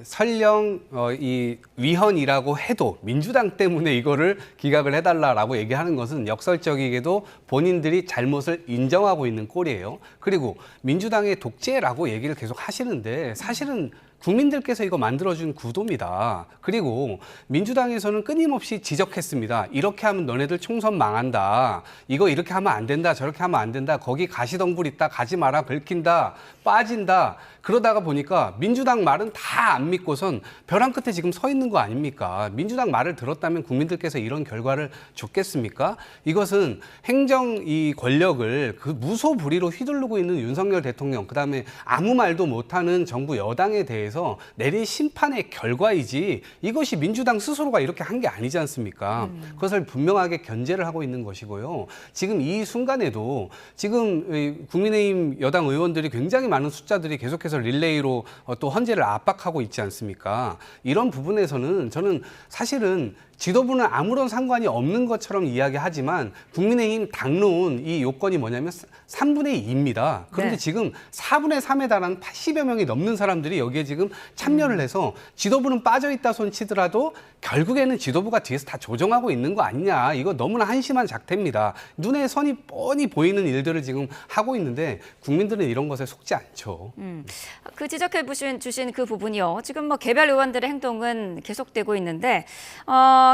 설령 이 위헌이라고 해도 민주당 때문에 이거를 기각을 해달라라고 얘기하는 것은 역설적이게도 본인들이 잘못을 인정하고 있는 꼴이에요. 그리고 민주당의 독재라고 얘기를 계속 하시는데 사실은 국민들께서 이거 만들어준 구도입니다. 그리고 민주당에서는 끊임없이 지적했습니다. 이렇게 하면 너네들 총선 망한다. 이거 이렇게 하면 안 된다. 저렇게 하면 안 된다. 거기 가시덤불 있다. 가지 마라. 긁힌다. 빠진다. 그러다가 보니까 민주당 말은 다 안 믿고선 벼랑 끝에 지금 서 있는 거 아닙니까? 민주당 말을 들었다면 국민들께서 이런 결과를 줬겠습니까? 이것은 행정 이 권력을 그 무소불위로 휘두르고 있는 윤석열 대통령, 그다음에 아무 말도 못하는 정부 여당에 대해서 내린 심판의 결과이지 이것이 민주당 스스로가 이렇게 한 게 아니지 않습니까? 그것을 분명하게 견제를 하고 있는 것이고요. 지금 이 순간에도 지금 국민의힘 여당 의원들이 굉장히 많은 숫자들이 계속해서 릴레이로 또 헌재를 압박하고 있지 않습니까? 이런 부분에서는 저는 사실은 지도부는 아무런 상관이 없는 것처럼 이야기하지만 국민의힘 당론 이 요건이 뭐냐면 3분의 2입니다. 그런데 네. 지금 4분의 3에 달하는 80여 명이 넘는 사람들이 여기에 지금 참여를 해서 지도부는 빠져있다 손치더라도 결국에는 지도부가 뒤에서 다 조정하고 있는 거 아니냐. 이거 너무나 한심한 작태입니다. 눈에 선이 뻔히 보이는 일들을 지금 하고 있는데 국민들은 이런 것에 속지 않죠. 그 지적해 주신 그 부분이요. 지금 뭐 개별 의원들의 행동은 계속되고 있는데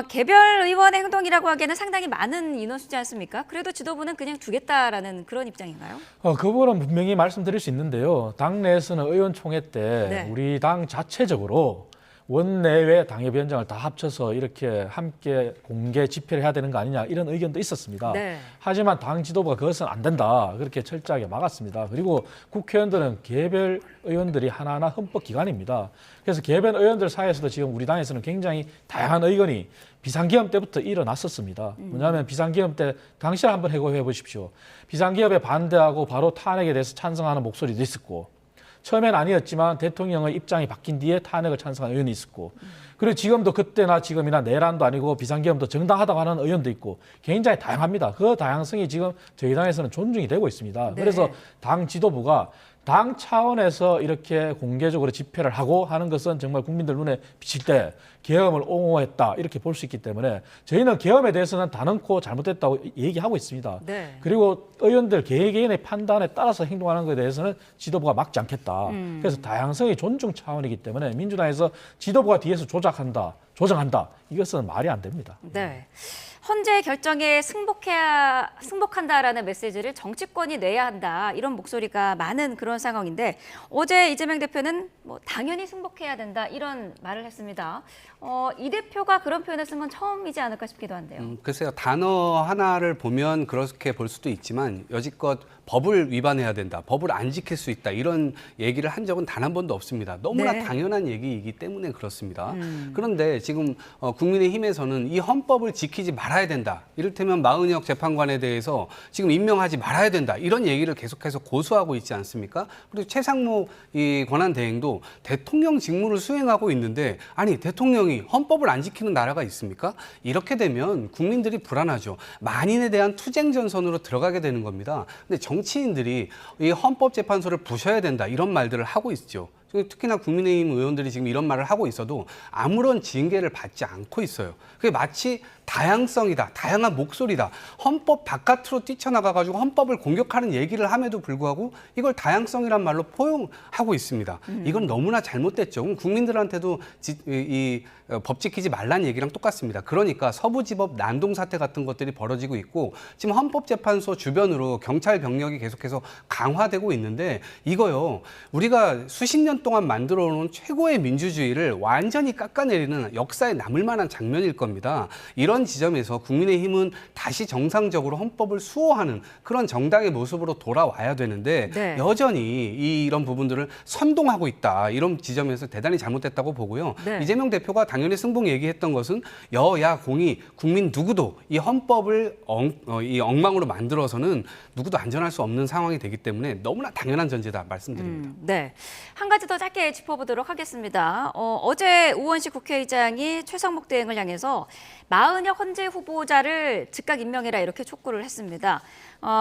개별 의원의 행동이라고 하기에는 상당히 많은 인원수지 않습니까? 그래도 지도부는 그냥 두겠다라는 그런 입장인가요? 그 부분은 분명히 말씀드릴 수 있는데요. 당내에서는 의원총회 때 네. 우리 당 자체적으로 원내외 당협위원장을 다 합쳐서 이렇게 함께 공개 집회를 해야 되는 거 아니냐 이런 의견도 있었습니다. 네. 하지만 당 지도부가 그것은 안 된다 그렇게 철저하게 막았습니다. 그리고 국회의원들은 개별 의원들이 하나하나 헌법기관입니다. 그래서 개별 의원들 사이에서도 지금 우리 당에서는 굉장히 다양한 의견이 비상기업 때부터 일어났었습니다. 뭐냐면 비상기업 때 당시를 한번 해고해 보십시오. 비상기업에 반대하고 바로 탄핵에 대해서 찬성하는 목소리도 있었고 처음엔 아니었지만 대통령의 입장이 바뀐 뒤에 탄핵을 찬성한 의원이 있었고 그리고 지금도 그때나 지금이나 내란도 아니고 비상계엄도 정당하다고 하는 의원도 있고 굉장히 다양합니다. 그 다양성이 지금 저희 당에서는 존중이 되고 있습니다. 네. 그래서 당 지도부가 당 차원에서 이렇게 공개적으로 집회를 하고 하는 것은 정말 국민들 눈에 비칠 때 계엄을 옹호했다 이렇게 볼 수 있기 때문에 저희는 계엄에 대해서는 단언코 잘못됐다고 얘기하고 있습니다. 네. 그리고 의원들 개개인의 판단에 따라서 행동하는 것에 대해서는 지도부가 막지 않겠다. 그래서 다양성의 존중 차원이기 때문에 민주당에서 지도부가 뒤에서 조정한다. 이것은 말이 안 됩니다. 네. 헌재 결정에 승복한다라는 메시지를 정치권이 내야 한다. 이런 목소리가 많은 그런 상황인데 어제 이재명 대표는 뭐 당연히 승복해야 된다. 이런 말을 했습니다. 이 대표가 그런 표현을 쓴 건 처음이지 않을까 싶기도 한데요. 글쎄요. 단어 하나를 보면 그렇게 볼 수도 있지만 여지껏 법을 위반해야 된다. 법을 안 지킬 수 있다. 이런 얘기를 한 적은 단 한 번도 없습니다. 너무나 네. 당연한 얘기이기 때문에 그렇습니다. 그런데 지금 국민의힘에서는 이 헌법을 지키지 말아야 된다. 이를테면 마은혁 재판관에 대해서 지금 임명하지 말아야 된다. 이런 얘기를 계속해서 고수하고 있지 않습니까? 그리고 최상무 이 권한대행도 대통령 직무를 수행하고 있는데 아니 대통령이 헌법을 안 지키는 나라가 있습니까? 이렇게 되면 국민들이 불안하죠. 만인에 대한 투쟁 전선으로 들어가게 되는 겁니다. 근데 정치인들이 이 헌법재판소를 부셔야 된다. 이런 말들을 하고 있죠. 특히나 국민의힘 의원들이 지금 이런 말을 하고 있어도 아무런 징계를 받지 않고 있어요. 그게 마치 다양성이다, 다양한 목소리다. 헌법 바깥으로 뛰쳐나가가지고 헌법을 공격하는 얘기를 함에도 불구하고 이걸 다양성이란 말로 포용하고 있습니다. 이건 너무나 잘못됐죠. 국민들한테도 이 법 지키지 말라는 얘기랑 똑같습니다. 그러니까 서부지법 난동 사태 같은 것들이 벌어지고 있고 지금 헌법재판소 주변으로 경찰 병력이 계속해서 강화되고 있는데 이거요. 우리가 수십 년 동안 만들어 놓은 최고의 민주주의를 완전히 깎아내리는 역사에 남을 만한 장면일 겁니다. 이런 지점에서 국민의힘은 다시 정상적으로 헌법을 수호하는 그런 정당의 모습으로 돌아와야 되는데 네. 여전히 이런 부분들을 선동하고 있다. 이런 지점에서 대단히 잘못됐다고 보고요. 네. 이재명 대표가 당연히 승복 얘기했던 것은 여야 공이 국민 누구도 이 헌법을 이 엉망으로 만들어서는 누구도 안전할 수 없는 상황이 되기 때문에 너무나 당연한 전제다 말씀드립니다. 네. 한 가지 더 짧게 짚어보도록 하겠습니다. 어제 우원식 국회의장이 최상목 대행을 향해서 마은혁 헌재 후보자를 즉각 임명해라 이렇게 촉구를 했습니다.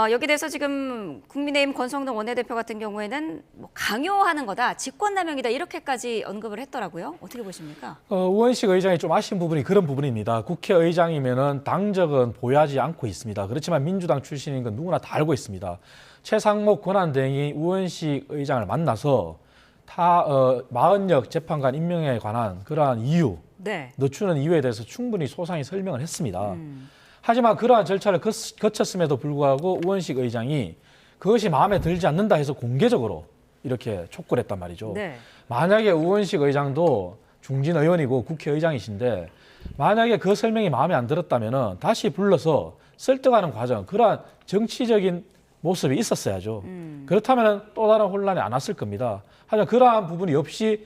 여기에 대해서 지금 국민의힘 권성동 원내대표 같은 경우에는 뭐 강요하는 거다, 직권남용이다 이렇게까지 언급을 했더라고요. 어떻게 보십니까? 우원식 의장이 좀 아쉬운 부분이 그런 부분입니다. 국회의장이면은 당적은 보유하지 않고 있습니다. 그렇지만 민주당 출신인 건 누구나 다 알고 있습니다. 최상목 권한대행이 우원식 의장을 만나서 마은혁 재판관 임명에 관한 그러한 이유, 네. 늦추는 이유에 대해서 충분히 소상히 설명을 했습니다. 하지만 그러한 절차를 거쳤음에도 불구하고 우원식 의장이 그것이 마음에 들지 않는다 해서 공개적으로 이렇게 촉구를 했단 말이죠. 네. 만약에 우원식 의장도 중진 의원이고 국회의장이신데 만약에 그 설명이 마음에 안 들었다면 다시 불러서 설득하는 과정, 그러한 정치적인 모습이 있었어야죠. 그렇다면 또 다른 혼란이 안 왔을 겁니다. 하지만 그러한 부분이 없이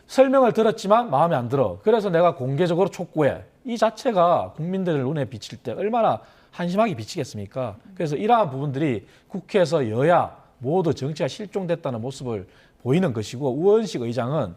설명을 들었지만 마음에 안 들어. 그래서 내가 공개적으로 촉구해. 이 자체가 국민들 눈에 비칠 때 얼마나 한심하게 비치겠습니까? 그래서 이러한 부분들이 국회에서 여야 모두 정치가 실종됐다는 모습을 보이는 것이고 우원식 의장은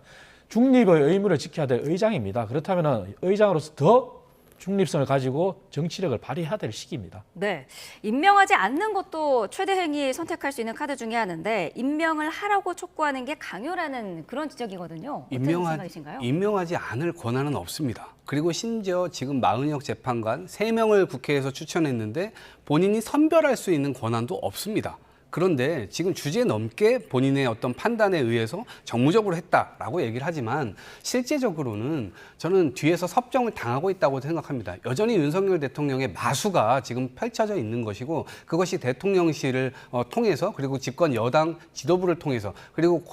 중립의 의무를 지켜야 될 의장입니다. 그렇다면 의장으로서 더 중립성을 가지고 정치력을 발휘해야 될 시기입니다. 네, 임명하지 않는 것도 최대 행위 선택할 수 있는 카드 중에 하나인데 임명을 하라고 촉구하는 게 강요라는 그런 지적이거든요. 어떤 생각이신가요? 임명하지 않을 권한은 없습니다. 그리고 심지어 지금 마은혁 재판관 3명을 국회에서 추천했는데 본인이 선별할 수 있는 권한도 없습니다. 그런데 지금 주제 넘게 본인의 어떤 판단에 의해서 정무적으로 했다라고 얘기를 하지만 실제적으로는 저는 뒤에서 섭정을 당하고 있다고 생각합니다. 여전히 윤석열 대통령의 마수가 지금 펼쳐져 있는 것이고 그것이 대통령실을 통해서 그리고 집권 여당 지도부를 통해서 그리고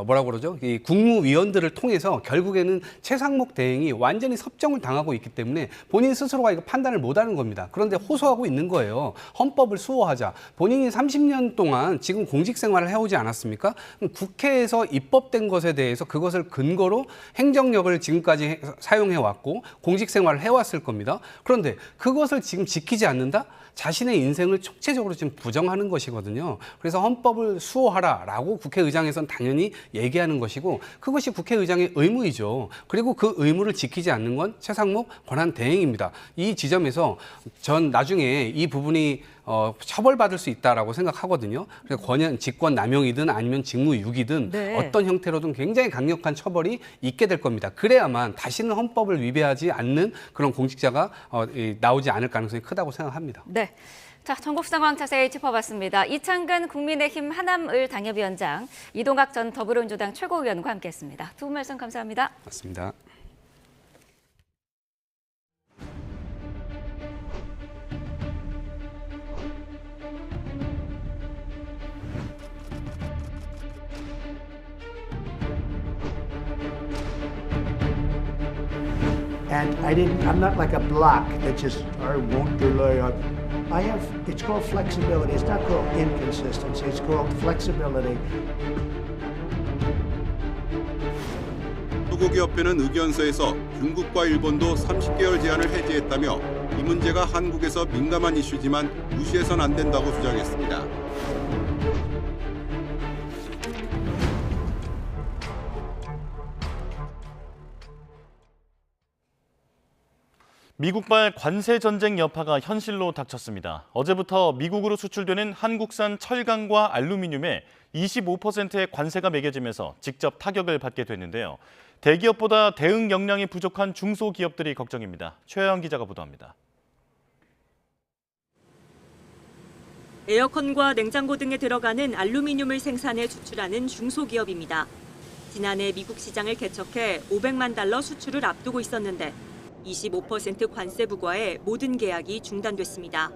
뭐라고 그러죠? 이 국무위원들을 통해서 결국에는 최상목 대행이 완전히 섭정을 당하고 있기 때문에 본인 스스로가 이거 판단을 못하는 겁니다. 그런데 호소하고 있는 거예요. 헌법을 수호하자. 본인이 30년 동안 지금 공직 생활을 해오지 않았습니까? 국회에서 입법된 것에 대해서 그것을 근거로 행정력을 지금까지 사용해왔고 공직 생활을 해왔을 겁니다. 그런데 그것을 지금 지키지 않는다? 자신의 인생을 총체적으로 지금 부정하는 것이거든요. 그래서 헌법을 수호하라라고 국회의장에서는 당연히 얘기하는 것이고 그것이 국회의장의 의무이죠. 그리고 그 의무를 지키지 않는 건 최상목 권한대행입니다. 이 지점에서 전 나중에 이 부분이 처벌받을 수 있다라고 생각하거든요. 그래서 권한 직권 남용이든 아니면 직무유기든 네. 어떤 형태로든 굉장히 강력한 처벌이 있게 될 겁니다. 그래야만 다시는 헌법을 위배하지 않는 그런 공직자가 나오지 않을 가능성이 크다고 생각합니다. 네. 자, 전국 상황 자세히 짚어봤습니다. 이창근 국민의힘 하남을 당협위원장, 이동학 전 더불어민주당 최고위원과 함께했습니다. 두 분 말씀 감사합니다. 맞습니다. And I'm not like a block that just won't delay. It's called flexibility. It's not called inconsistency. It's called flexibility. 소고기협회는 의견서에서 중국과 일본도 30개월 제한을 해제했다며 이 문제가 한국에서 민감한 이슈지만 무시해선 안 된다고 주장했습니다. 미국발 관세 전쟁 여파가 현실로 닥쳤습니다. 어제부터 미국으로 수출되는 한국산 철강과 알루미늄에 25%의 관세가 매겨지면서 직접 타격을 받게 됐는데요. 대기업보다 대응 역량이 부족한 중소기업들이 걱정입니다. 최혜영 기자가 보도합니다. 에어컨과 냉장고 등에 들어가는 알루미늄을 생산해 수출하는 중소기업입니다. 지난해 미국 시장을 개척해 $500만 수출을 앞두고 있었는데 25% 관세 부과에 모든 계약이 중단됐습니다.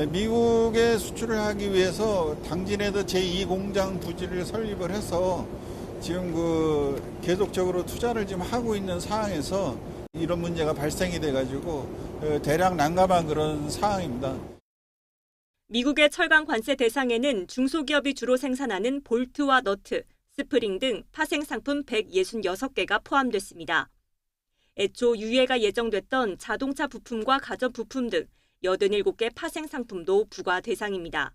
미국에 수출을 하기 위해서 당진에도 제2공장 부지를 설립을 해서 지금 계속적으로 투자를 지금 하고 있는 상황에서 이런 문제가 발생이 돼가지고 대략 난감한 그런 상황입니다. 미국의 철강 관세 대상에는 중소기업이 주로 생산하는 볼트와 너트, 스프링 등 파생 상품 166개가 포함됐습니다. 애초 유예가 예정됐던 자동차 부품과 가전 부품 등 87개 파생 상품도 부과 대상입니다.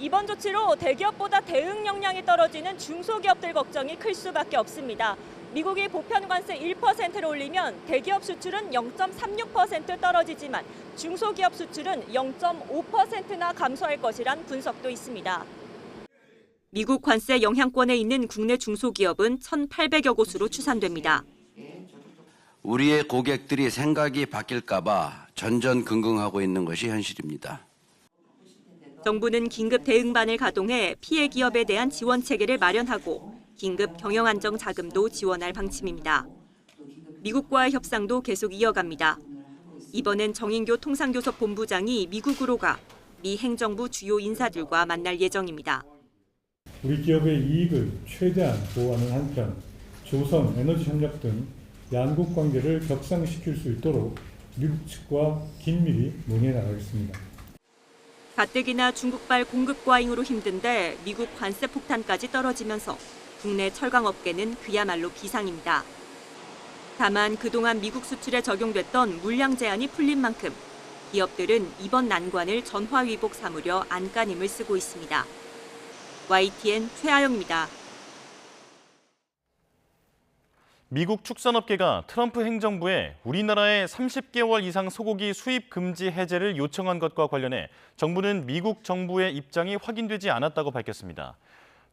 이번 조치로 대기업보다 대응 역량이 떨어지는 중소기업들 걱정이 클 수밖에 없습니다. 미국이 보편 관세 1%를 올리면 대기업 수출은 0.36% 떨어지지만 중소기업 수출은 0.5%나 감소할 것이란 분석도 있습니다. 미국 관세 영향권에 있는 국내 중소기업은 1,800여 곳으로 추산됩니다. 우리의 고객들이 생각이 바뀔까 봐 전전긍긍하고 있는 것이 현실입니다. 정부는 긴급 대응반을 가동해 피해 기업에 대한 지원 체계를 마련하고 긴급 경영 안정 자금도 지원할 방침입니다. 미국과의 협상도 계속 이어갑니다. 이번엔 정인교 통상교섭 본부장이 미국으로 가 미 행정부 주요 인사들과 만날 예정입니다. 우리 기업의 이익을 최대한 보호하는 한편 조선, 에너지 협력 등 양국 관계를 격상시킬 수 있도록 미국 측과 긴밀히 논의해 나가겠습니다. 가뜩이나 중국발 공급 과잉으로 힘든데 미국 관세 폭탄까지 떨어지면서 국내 철강업계는 그야말로 비상입니다. 다만 그동안 미국 수출에 적용됐던 물량 제한이 풀린 만큼 기업들은 이번 난관을 전화위복 삼으려 안간힘을 쓰고 있습니다. YTN 최아영입니다. 미국 축산업계가 트럼프 행정부에 우리나라의 30개월 이상 소고기 수입 금지 해제를 요청한 것과 관련해 정부는 미국 정부의 입장이 확인되지 않았다고 밝혔습니다.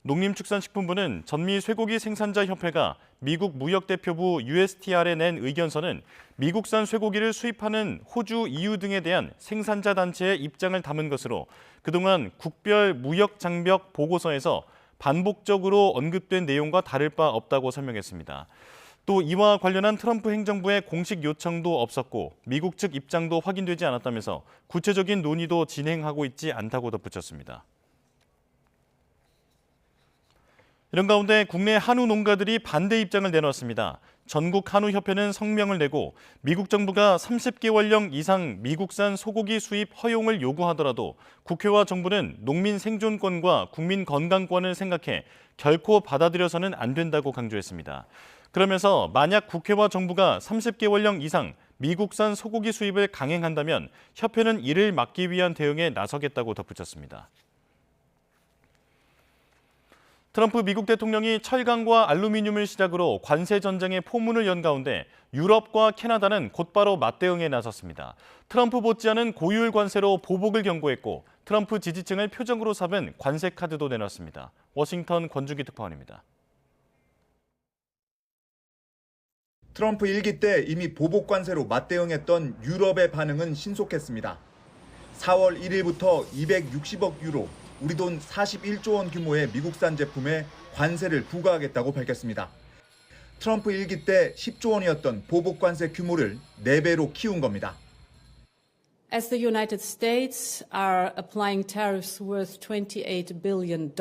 농림축산식품부는 전미 쇠고기 생산자 협회가 미국 무역대표부 USTR에 낸 의견서는 미국산 쇠고기를 수입하는 호주, EU 등에 대한 생산자 단체의 입장을 담은 것으로 그동안 국별 무역 장벽 보고서에서 반복적으로 언급된 내용과 다를 바 없다고 설명했습니다. 또 이와 관련한 트럼프 행정부의 공식 요청도 없었고 미국 측 입장도 확인되지 않았다면서 구체적인 논의도 진행하고 있지 않다고 덧붙였습니다. 이런 가운데 국내 한우 농가들이 반대 입장을 내놓았습니다. 전국 한우협회는 성명을 내고 미국 정부가 30개월령 이상 미국산 소고기 수입 허용을 요구하더라도 국회와 정부는 농민 생존권과 국민 건강권을 생각해 결코 받아들여서는 안 된다고 강조했습니다. 그러면서 만약 국회와 정부가 30개월령 이상 미국산 소고기 수입을 강행한다면 협회는 이를 막기 위한 대응에 나서겠다고 덧붙였습니다. 트럼프 미국 대통령이 철강과 알루미늄을 시작으로 관세 전쟁의 포문을 연 가운데 유럽과 캐나다는 곧바로 맞대응에 나섰습니다. 트럼프 못지않은 고율 관세로 보복을 경고했고 트럼프 지지층을 표적으로 삼은 관세 카드도 내놨습니다. 워싱턴 권준기 특파원입니다. 트럼프 1기 때 이미 보복 관세로 맞대응했던 유럽의 반응은 신속했습니다. 4월 1일부터 260억 유로, 우리 돈 41조 원 규모의 미국산 제품에 관세를 부과하겠다고 밝혔습니다. 트럼프 1기 때 10조 원이었던 보복 관세 규모를 4배로 키운 겁니다. As the United States are applying tariffs worth $28 billion,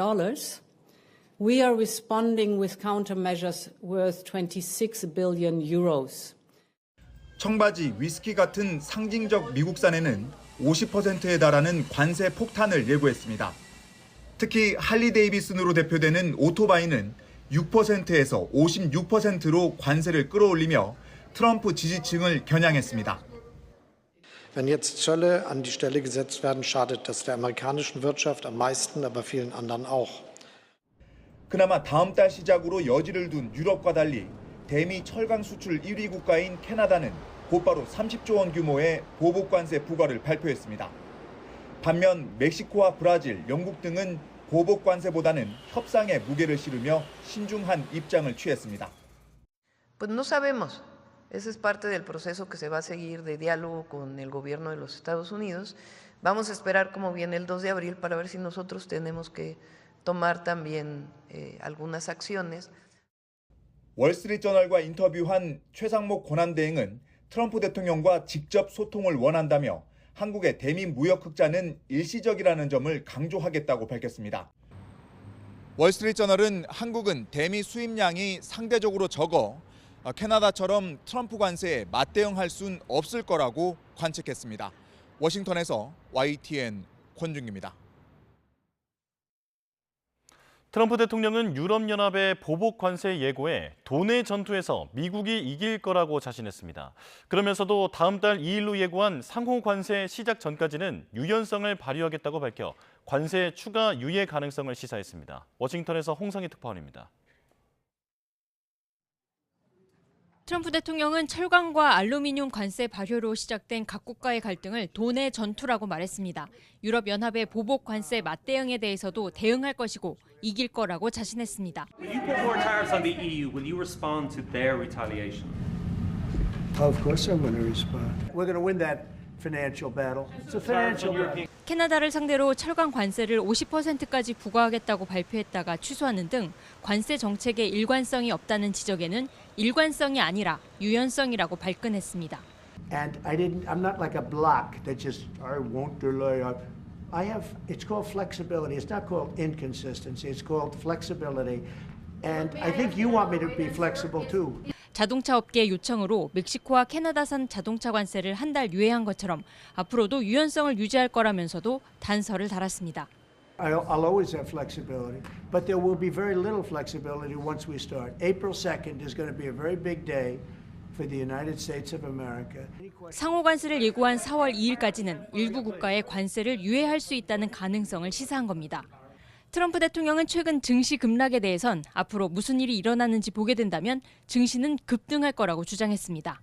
we are responding with countermeasures worth 26 billion euros. 청바지, 위스키 같은 상징적 미국산에는 50%에 달하는 관세 폭탄을 예고했습니다. 특히 할리 데이비슨으로 대표되는 오토바이는 6%에서 56%로 관세를 끌어올리며 트럼프 지지층을 겨냥했습니다. Wenn jetzt Zölle an die Stelle gesetzt werden, schadet das der amerikanischen Wirtschaft am meisten, aber vielen anderen auch. 그나마 다음 달 시작으로 여지를 둔 유럽과 달리 대미 철강 수출 1위 국가인 캐나다는 곧바로 30조 원 규모의 보복 관세 부과를 발표했습니다. 반면 멕시코와 브라질, 영국 등은 보복 관세보다는 협상에 무게를 실으며 신중한 입장을 취했습니다. Pues no sabemos. Ese es parte del proceso que se va a seguir de diálogo con el gobierno de los Estados Unidos. Vamos a esperar cómo viene el 2 de abril para ver si nosotros tenemos que tomar también algunas acciones. 월스트리트저널과 인터뷰한 최상목 권한대행은 트럼프 대통령과 직접 소통을 원한다며 한국의 대미 무역 흑자는 일시적이라는 점을 강조하겠다고 밝혔습니다. 월스트리트저널은 한국은 대미 수입량이 상대적으로 적어 캐나다처럼 트럼프 관세에 맞대응할 순 없을 거라고 관측했습니다. 워싱턴에서 YTN 권준기입니다. 트럼프 대통령은 유럽연합의 보복 관세 예고에 돈의 전투에서 미국이 이길 거라고 자신했습니다. 그러면서도 다음 달 2일로 예고한 상호 관세 시작 전까지는 유연성을 발휘하겠다고 밝혀 관세 추가 유예 가능성을 시사했습니다. 워싱턴에서 홍성희 특파원입니다. 트럼프 대통령은 철강과 알루미늄 관세 발효로 시작된 각국과의 갈등을 돈의 전투라고 말했습니다. 유럽연합의 보복 관세 맞대응에 대해서도 대응할 것이고 이길 거라고 자신했습니다. If you put more tariffs on the EU, will you respond to their retaliation? Of course I'm going to respond. We're going to win that financial battle. It's a financial battle. 캐나다를 상대로 철강 관세를 50%까지 부과하겠다고 발표했다가 취소하는 등 관세 정책에 일관성이 없다는 지적에는 일관성이 아니라 유연성이라고 발끈했습니다. And I'm not like a block that just I won't delay. It's called flexibility. It's not called inconsistency. It's called flexibility. And I think you want me to be flexible too. 자동차 업계의 요청으로 멕시코와 캐나다산 자동차 관세를 한 달 유예한 것처럼 앞으로도 유연성을 유지할 거라면서도 단서를 달았습니다. I'll always have flexibility, but there will be very little flexibility once we start. April 2nd is going to be a very big day for the United States of America. 상호 관세를 예고한 4월 2일까지는 일부 국가의 관세를 유예할 수 있다는 가능성을 시사한 겁니다. 트럼프 대통령은 최근 증시 급락에 대해선 앞으로 무슨 일이 일어나는지 보게 된다면 증시는 급등할 거라고 주장했습니다.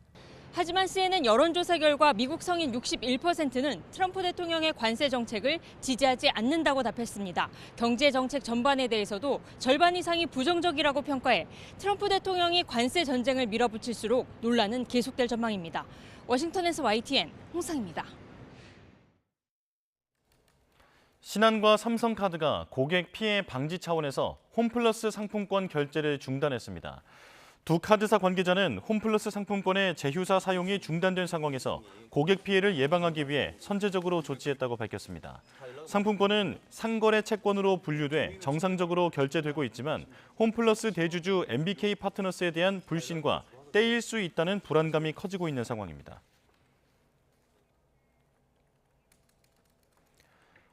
하지만 CNN 여론조사 결과 미국 성인 61%는 트럼프 대통령의 관세 정책을 지지하지 않는다고 답했습니다. 경제 정책 전반에 대해서도 절반 이상이 부정적이라고 평가해 트럼프 대통령이 관세 전쟁을 밀어붙일수록 논란은 계속될 전망입니다. 워싱턴에서 YTN 홍상입니다. 신한과 삼성카드가 고객 피해 방지 차원에서 홈플러스 상품권 결제를 중단했습니다. 두 카드사 관계자는 홈플러스 상품권의 재휴사 사용이 중단된 상황에서 고객 피해를 예방하기 위해 선제적으로 조치했다고 밝혔습니다. 상품권은 상거래 채권으로 분류돼 정상적으로 결제되고 있지만 홈플러스 대주주 MBK 파트너스에 대한 불신과 떼일 수 있다는 불안감이 커지고 있는 상황입니다.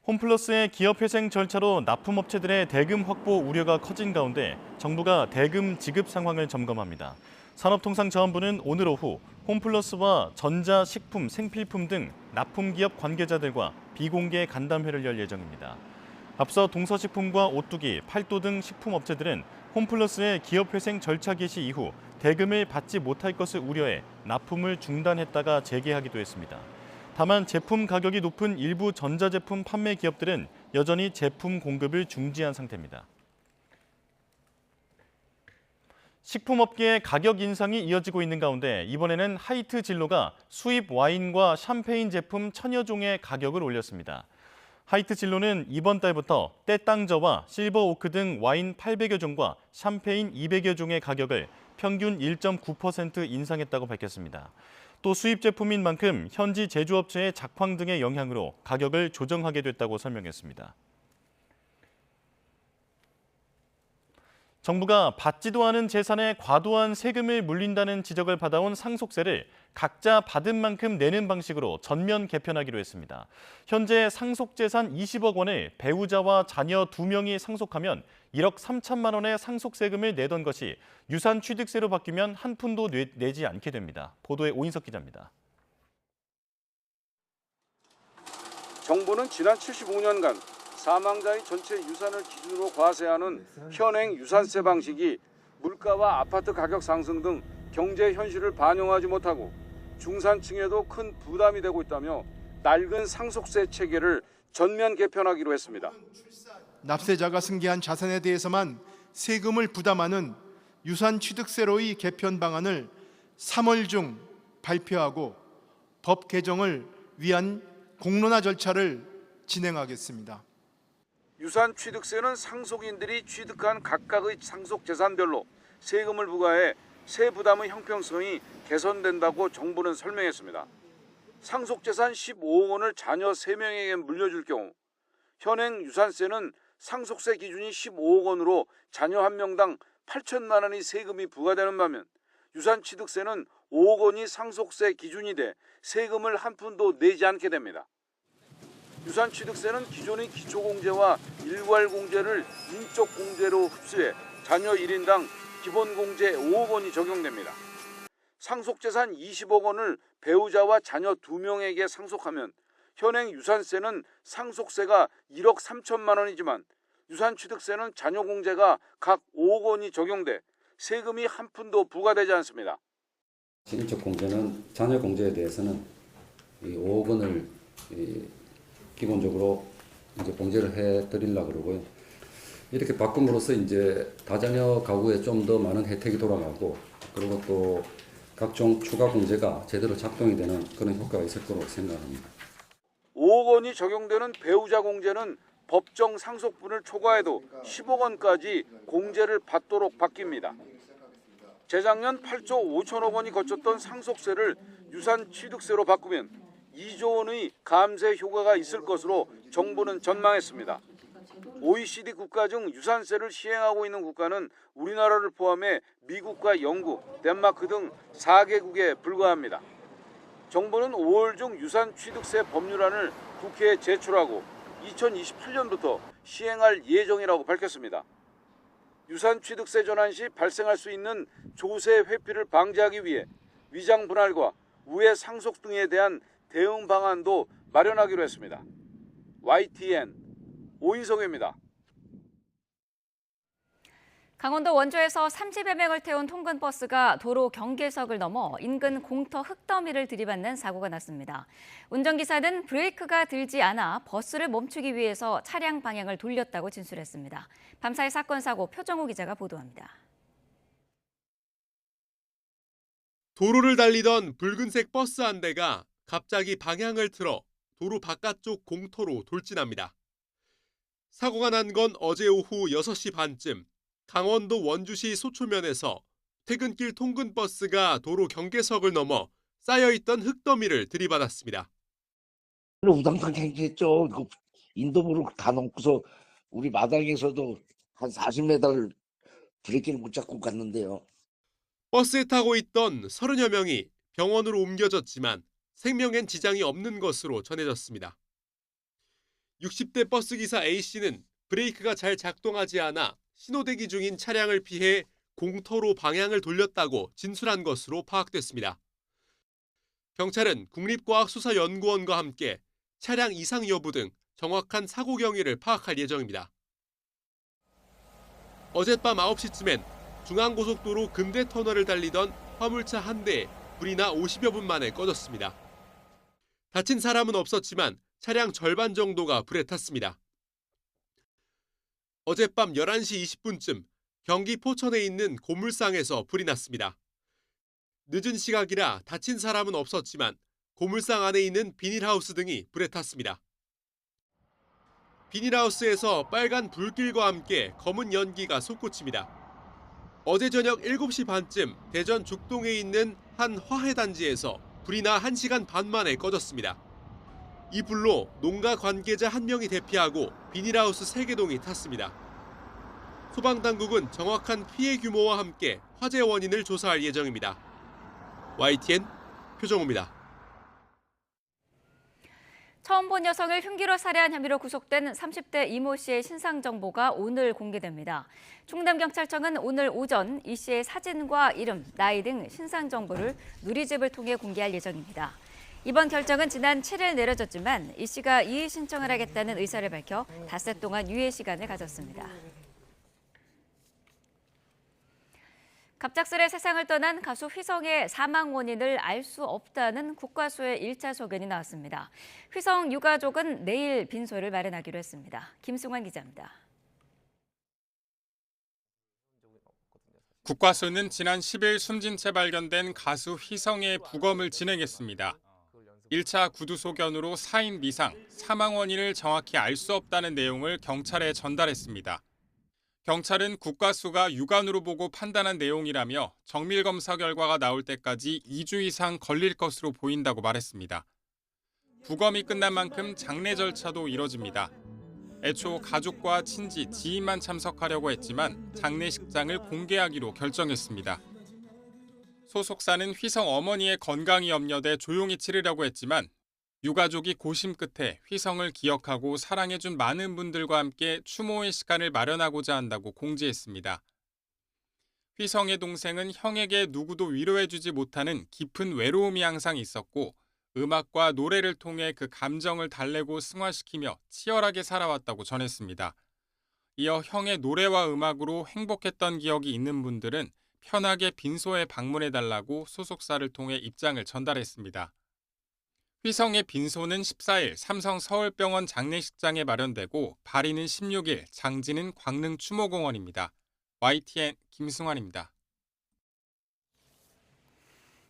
홈플러스의 기업회생 절차로 납품업체들의 대금 확보 우려가 커진 가운데 정부가 대금 지급 상황을 점검합니다. 산업통상자원부는 오늘 오후 홈플러스와 전자, 식품, 생필품 등 납품기업 관계자들과 비공개 간담회를 열 예정입니다. 앞서 동서식품과 오뚜기, 팔도 등 식품업체들은 홈플러스의 기업회생 절차 개시 이후 대금을 받지 못할 것을 우려해 납품을 중단했다가 재개하기도 했습니다. 다만 제품 가격이 높은 일부 전자제품 판매 기업들은 여전히 제품 공급을 중지한 상태입니다. 식품업계의 가격 인상이 이어지고 있는 가운데 이번에는 하이트 진로가 수입 와인과 샴페인 제품 1000여 종의 가격을 올렸습니다. 하이트 진로는 이번 달부터 떼땅저와 실버오크 등 와인 800여 종과 샴페인 200여 종의 가격을 평균 1.9% 인상했다고 밝혔습니다. 또 수입 제품인 만큼 현지 제조업체의 작황 등의 영향으로 가격을 조정하게 됐다고 설명했습니다. 정부가 받지도 않은 재산에 과도한 세금을 물린다는 지적을 받아온 상속세를 각자 받은 만큼 내는 방식으로 전면 개편하기로 했습니다. 현재 상속재산 20억 원을 배우자와 자녀 2명이 상속하면 1억 3천만 원의 상속세금을 내던 것이 유산취득세로 바뀌면 한 푼도 내지 않게 됩니다. 보도에 오인석 기자입니다. 정부는 지난 75년간 사망자의 전체 유산을 기준으로 과세하는 현행 유산세 방식이 물가와 아파트 가격 상승 등 경제 현실을 반영하지 못하고 중산층에도 큰 부담이 되고 있다며 낡은 상속세 체계를 전면 개편하기로 했습니다. 납세자가 승계한 자산에 대해서만 세금을 부담하는 유산취득세로의 개편 방안을 3월 중 발표하고 법 개정을 위한 공론화 절차를 진행하겠습니다. 유산취득세는 상속인들이 취득한 각각의 상속재산별로 세금을 부과해 세 부담의 형평성이 개선된다고 정부는 설명했습니다. 상속재산 15억 원을 자녀 3명에게 물려줄 경우 현행 유산세는 상속세 기준이 15억 원으로 자녀 1명당 8천만 원의 세금이 부과되는 반면 유산취득세는 5억 원이 상속세 기준이 돼 세금을 한 푼도 내지 않게 됩니다. 유산취득세는 기존의 기초공제와 일괄공제를 인적공제로 흡수해 자녀 1인당 기본공제 5억 원이 적용됩니다. 상속재산 20억 원을 배우자와 자녀 2명에게 상속하면 현행 유산세는 상속세가 1억 3천만 원이지만 유산취득세는 자녀공제가 각 5억 원이 적용돼 세금이 한 푼도 부과되지 않습니다. 인적공제는 자녀공제에 대해서는 5억 원을 기본적으로 이제 공제를 해드리려고 그러고요. 이렇게 바꿈으로써 이제 다자녀 가구에 좀 더 많은 혜택이 돌아가고 그리고 또 각종 추가 공제가 제대로 작동이 되는 그런 효과가 있을 거라고 생각합니다. 5억 원이 적용되는 배우자 공제는 법정 상속분을 초과해도 10억 원까지 공제를 받도록 바뀝니다. 재작년 8조 5천억 원이 거쳤던 상속세를 유산 취득세로 바꾸면 2조 원의 감세 효과가 있을 것으로 정부는 전망했습니다. OECD 국가 중 유산세를 시행하고 있는 국가는 우리나라를 포함해 미국과 영국, 덴마크 등 4개국에 불과합니다. 정부는 5월 중 유산 취득세 법률안을 국회에 제출하고 2028년부터 시행할 예정이라고 밝혔습니다. 유산 취득세 전환 시 발생할 수 있는 조세 회피를 방지하기 위해 위장 분할과 우회 상속 등에 대한 대응 방안도 마련하기로 했습니다. YTN 오인성입니다. 강원도 원주에서 30여 명을 태운 통근버스가 도로 경계석을 넘어 인근 공터 흙더미를 들이받는 사고가 났습니다. 운전기사는 브레이크가 들지 않아 버스를 멈추기 위해서 차량 방향을 돌렸다고 진술했습니다. 밤사이 사건 사고 표정호 기자가 보도합니다. 도로를 달리던 붉은색 버스 한 대가 갑자기 방향을 틀어 도로 바깥쪽 공터로 돌진합니다. 사고가 난 건 어제 오후 6시 반쯤 강원도 원주시 소초면에서 퇴근길 통근버스가 도로 경계석을 넘어 쌓여있던 흙더미를 들이받았습니다. 우당탕 행했죠. 인도부를 다 넘고서 우리 마당에서도 한 40m를 브레이크를 못 잡고 갔는데요. 버스에 타고 있던 30여 명이 병원으로 옮겨졌지만 생명엔 지장이 없는 것으로 전해졌습니다. 60대 버스기사 A씨는 브레이크가 잘 작동하지 않아 신호대기 중인 차량을 피해 공터로 방향을 돌렸다고 진술한 것으로 파악됐습니다. 경찰은 국립과학수사연구원과 함께 차량 이상 여부 등 정확한 사고 경위를 파악할 예정입니다. 어젯밤 9시쯤엔 중앙고속도로 금대터널을 달리던 화물차 한 대에 불이 나 50여 분 만에 꺼졌습니다. 다친 사람은 없었지만 차량 절반 정도가 불에 탔습니다. 어젯밤 11시 20분쯤 경기 포천에 있는 고물상에서 불이 났습니다. 늦은 시각이라 다친 사람은 없었지만 고물상 안에 있는 비닐하우스 등이 불에 탔습니다. 비닐하우스에서 빨간 불길과 함께 검은 연기가 솟구칩니다. 어제 저녁 7시 반쯤 대전 죽동에 있는 한 화훼단지에서 불이 나 1시간 반 만에 꺼졌습니다. 이 불로 농가 관계자 1명이 대피하고 비닐하우스 3개 동이 탔습니다. 소방당국은 정확한 피해 규모와 함께 화재 원인을 조사할 예정입니다. YTN 표정호입니다. 처음 본 여성을 흉기로 살해한 혐의로 구속된 30대 이모 씨의 신상 정보가 오늘 공개됩니다. 충남경찰청은 오늘 오전 이 씨의 사진과 이름, 나이 등 신상 정보를 누리집을 통해 공개할 예정입니다. 이번 결정은 지난 7일 내려졌지만 이 씨가 이의 신청을 하겠다는 의사를 밝혀 닷새 동안 유예 시간을 가졌습니다. 갑작스레 세상을 떠난 가수 휘성의 사망 원인을 알 수 없다는 국과수의 1차 소견이 나왔습니다. 휘성 유가족은 내일 빈소를 마련하기로 했습니다. 김승환 기자입니다. 국과수는 지난 10일 숨진 채 발견된 가수 휘성의 부검을 진행했습니다. 1차 구두 소견으로 사인 미상, 사망 원인을 정확히 알 수 없다는 내용을 경찰에 전달했습니다. 경찰은 국과수가 유관으로 보고 판단한 내용이라며 정밀검사 결과가 나올 때까지 2주 이상 걸릴 것으로 보인다고 말했습니다. 부검이 끝난 만큼 장례 절차도 이뤄집니다. 애초 가족과 친지, 지인만 참석하려고 했지만 장례식장을 공개하기로 결정했습니다. 소속사는 휘성 어머니의 건강이 염려돼 조용히 치르려고 했지만 유가족이 고심 끝에 휘성을 기억하고 사랑해준 많은 분들과 함께 추모의 시간을 마련하고자 한다고 공지했습니다. 휘성의 동생은 형에게 누구도 위로해주지 못하는 깊은 외로움이 항상 있었고 음악과 노래를 통해 그 감정을 달래고 승화시키며 치열하게 살아왔다고 전했습니다. 이어 형의 노래와 음악으로 행복했던 기억이 있는 분들은 편하게 빈소에 방문해달라고 소속사를 통해 입장을 전달했습니다. 휘성의 빈소는 14일 삼성 서울병원 장례식장에 마련되고 발인은 16일, 장지는 광릉 추모공원입니다. YTN 김승환입니다.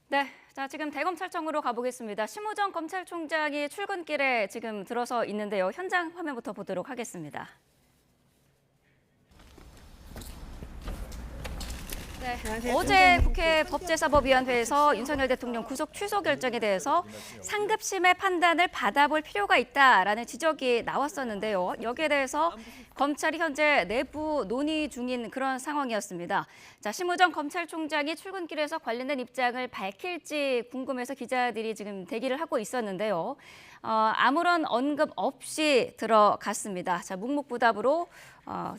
네, 자, 지금 대검찰청으로 가보겠습니다. 심우정 검찰총장이 출근길에 지금 들어서 있는데요. 현장 화면부터 보도록 하겠습니다. 네, 어제 국회 법제사법위원회에서 윤석열 대통령 구속 취소 결정에 대해서 상급심의 판단을 받아볼 필요가 있다라는 지적이 나왔었는데요. 여기에 대해서 검찰이 현재 내부 논의 중인 그런 상황이었습니다. 자, 심우정 검찰총장이 출근길에서 관련된 입장을 밝힐지 궁금해서 기자들이 지금 대기를 하고 있었는데요. 아무런 언급 없이 들어갔습니다. 자, 묵묵부답으로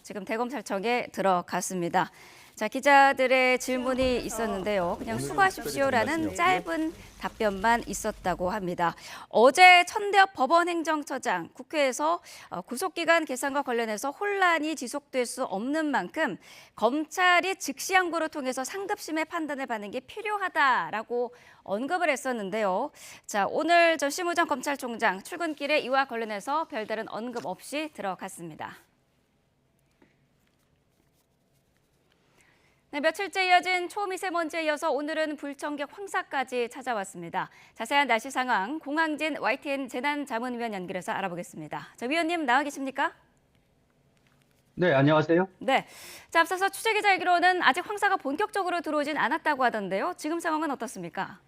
지금 대검찰청에 들어갔습니다. 자, 기자들의 질문이 있었는데요. 그냥 수고하십시오라는 짧은 답변만 있었다고 합니다. 어제 천대엽 법원행정처장 국회에서 구속기간 계산과 관련해서 혼란이 지속될 수 없는 만큼 검찰이 즉시 항고를 통해서 상급심의 판단을 받는 게 필요하다라고 언급을 했었는데요. 자, 오늘 심우정 검찰총장 출근길에 이와 관련해서 별다른 언급 없이 들어갔습니다. 네, 며칠째 이어진 초미세먼지에 이어서 오늘은 불청객 황사까지 찾아왔습니다. 자세한 날씨 상황 공항진 YTN 재난자문위원 연결해서 알아보겠습니다. 자, 위원님 나와 계십니까? 네, 안녕하세요. 네, 자, 앞서서 취재기자 얘기로는 아직 황사가 본격적으로 들어오진 않았다고 하던데요. 지금 상황은 어떻습니까?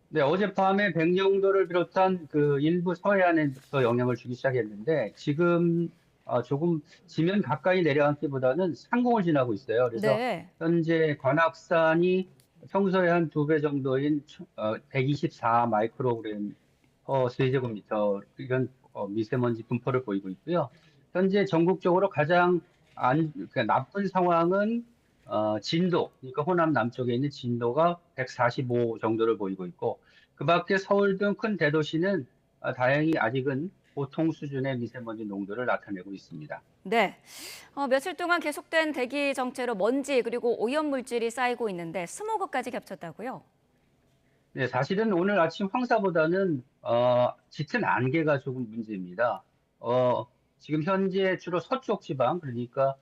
네, 어젯밤에 백령도를 비롯한 그 일부 서해안에서 영향을 주기 시작했는데 지금 조금 지면 가까이 내려앉기보다는 상공을 지나고 있어요. 그래서 네. 현재 관악산이 평소에 한 2배 정도인 124 마이크로그램 세제곱미터 이런 미세먼지 분포를 보이고 있고요. 현재 전국적으로 가장 그러니까 나쁜 상황은 진도, 그러니까 호남 남쪽에 있는 진도가 145 정도를 보이고 있고 그 밖에 서울 등 큰 대도시는 다행히 아직은 보통 수준의 미세먼지 농도를 나타내고 있습니다. 네, 며칠 동안 계속된 대기 정체로 먼지 그리고 오염물질이 쌓이고 있는데 스모그까지 겹쳤다고요? 네, 사실은 오늘 아침 황사보다는 짙은 안개가 조금 문제입니다. 지금 현재 주로 서쪽 지방, 그러니까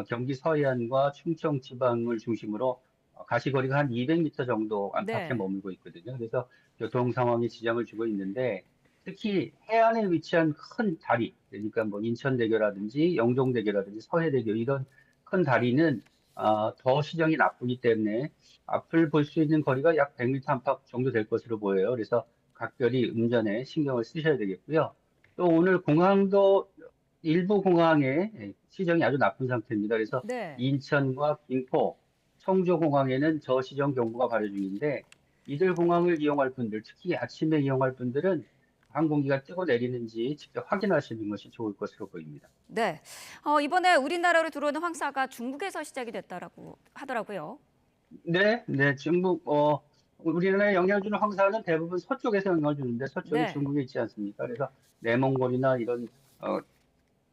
경기 서해안과 충청 지방을 중심으로 가시거리가 한 200m 정도 안팎에 네. 머물고 있거든요. 그래서 교통 상황에 지장을 주고 있는데 특히 해안에 위치한 큰 다리, 그러니까 뭐 인천대교라든지 영종대교라든지 서해대교 이런 큰 다리는 더 시정이 나쁘기 때문에 앞을 볼 수 있는 거리가 약 100m 안팎 정도 될 것으로 보여요. 그래서 각별히 운전에 신경을 쓰셔야 되겠고요. 또 오늘 공항도 일부 공항에 시정이 아주 나쁜 상태입니다. 그래서 네. 인천과 김포, 청주공항에는 저시정 경보가 발효 중인데 이들 공항을 이용할 분들, 특히 아침에 이용할 분들은 항공기가 뜨고 내리는지 직접 확인하시는 것이 좋을 것으로 보입니다. 네, 이번에 우리나라로 들어오는 황사가 중국에서 시작이 됐다라고 하더라고요. 네, 중국, 우리나라에 영향을 주는 황사는 대부분 서쪽에서 영향을 주는데 서쪽이 네. 중국에 있지 않습니까? 그래서 내몽골이나 이런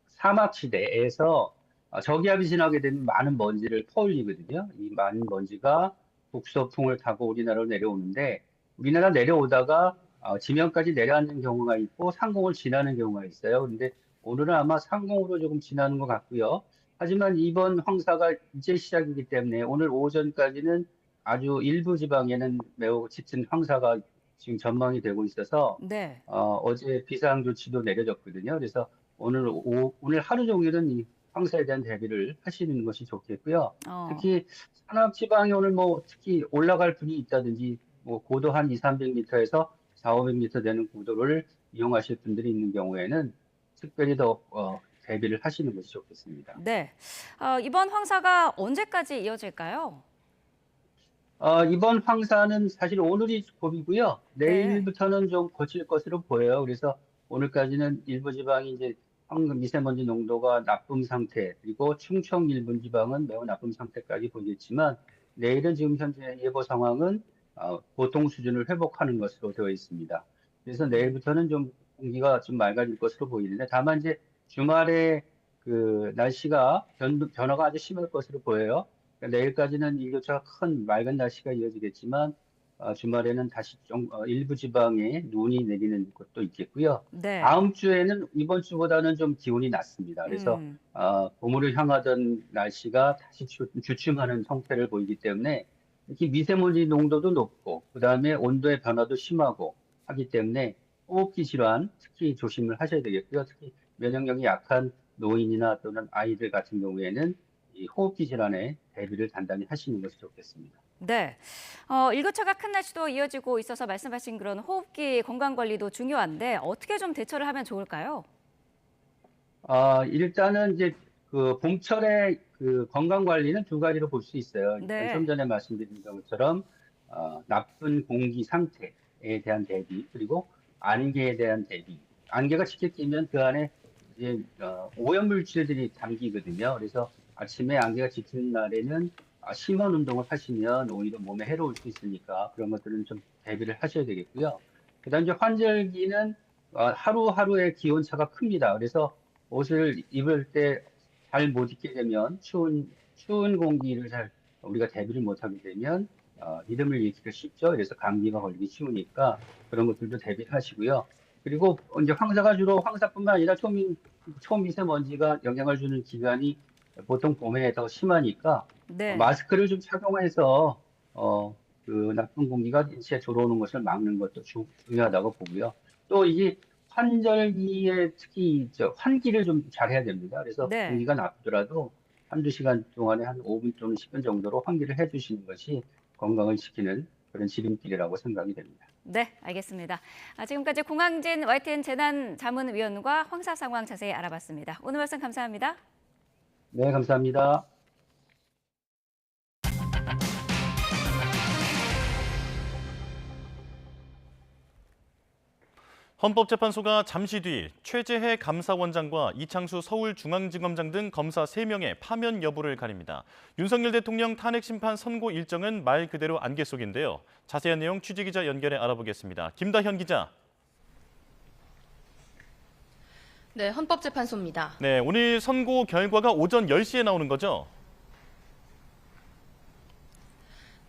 사막지대에서 저기압이 지나게 되면 많은 먼지를 퍼올리거든요. 이 많은 먼지가 북서풍을 타고 우리나라로 내려오는데 우리나라 내려오다가 지면까지 내려앉는 경우가 있고 상공을 지나는 경우가 있어요. 그런데 오늘은 아마 상공으로 조금 지나는 것 같고요. 하지만 이번 황사가 이제 시작이기 때문에 오늘 오전까지는 아주 일부 지방에는 매우 짙은 황사가 지금 전망이 되고 있어서 네. 어제 비상 조치도 내려졌거든요. 그래서 오늘 하루 종일은 이 황사에 대한 대비를 하시는 것이 좋겠고요. 특히 산악 지방이 오늘 뭐 특히 올라갈 분이 있다든지 뭐 고도 한 200-300m에서 400-500m 되는 고도를 이용하실 분들이 있는 경우에는 특별히 더 대비를 하시는 것이 좋겠습니다. 네, 이번 황사가 언제까지 이어질까요? 이번 황사는 사실 오늘이 고비고요. 내일부터는 좀 거칠 것으로 보여요. 그래서 오늘까지는 일부 지방이 이제 미세먼지 농도가 나쁨 상태, 그리고 충청 일부 지방은 매우 나쁨 상태까지 보이겠지만 내일은 지금 현재 예보 상황은 보통 수준을 회복하는 것으로 되어 있습니다. 그래서 내일부터는 좀 공기가 좀 맑아질 것으로 보이는데 다만 이제 주말에 그 날씨가 변화가 아주 심할 것으로 보여요. 그러니까 내일까지는 일교차가 큰 맑은 날씨가 이어지겠지만 주말에는 다시 좀 일부 지방에 눈이 내리는 곳도 있겠고요. 네. 다음 주에는 이번 주보다는 좀 기온이 낮습니다. 그래서 봄으로 향하던 날씨가 다시 주춤하는 형태를 보이기 때문에 특히 미세먼지 농도도 높고 그다음에 온도의 변화도 심하고 하기 때문에 호흡기 질환 특히 조심을 하셔야 되겠고요. 특히 면역력이 약한 노인이나 또는 아이들 같은 경우에는 이 호흡기 질환에 대비를 단단히 하시는 것이 좋겠습니다. 네. 일교차가 큰 날씨도 이어지고 있어서 말씀하신 그런 호흡기 건강 관리도 중요한데 어떻게 좀 대처를 하면 좋을까요? 일단은 이제 그 봄철의 그 건강 관리는 두 가지로 볼 수 있어요. 네. 좀 전에 말씀드린 것처럼 나쁜 공기 상태에 대한 대비 그리고 안개에 대한 대비. 안개가 짙게 끼면 그 안에 이제 오염 물질들이 담기거든요. 그래서 아침에 안개가 짙은 날에는 심한 운동을 하시면 오히려 몸에 해로울 수 있으니까 그런 것들은 좀 대비를 하셔야 되겠고요. 그다음 이제 환절기는 하루하루의 기온차가 큽니다. 그래서 옷을 입을 때 잘 못 입게 되면 추운 공기를 잘 우리가 대비를 못하게 되면 이름을 잃기가 쉽죠. 그래서 감기가 걸리기 쉬우니까 그런 것들도 대비를 하시고요. 그리고 이제 황사가 주로 황사뿐만 아니라 초미세먼지가 영향을 주는 기간이 보통 봄에 더 심하니까 네. 마스크를 좀 착용해서 그 나쁜 공기가 인체에 들어오는 것을 막는 것도 중요하다고 보고요. 또 이게 환절기에 특히 환기를 좀 잘해야 됩니다. 그래서 네. 공기가 나쁘더라도 한두 시간 동안에 한 5분 또는 10분 정도로 환기를 해주시는 것이 건강을 지키는 그런 지름길이라고 생각이 됩니다. 네, 알겠습니다. 지금까지 공항진 YTN 재난자문위원과 황사 상황 자세히 알아봤습니다. 오늘 말씀 감사합니다. 네, 감사합니다. 헌법재판소가 잠시 뒤 최재해 감사원장과 이창수 서울중앙지검장 등 검사 3명의 파면 여부를 가립니다. 윤석열 대통령 탄핵심판 선고 일정은 말 그대로 안개 속인데요. 자세한 내용 취재기자 연결해 알아보겠습니다. 김다현 기자. 네, 헌법재판소입니다. 네, 오늘 선고 결과가 오전 10시에 나오는 거죠?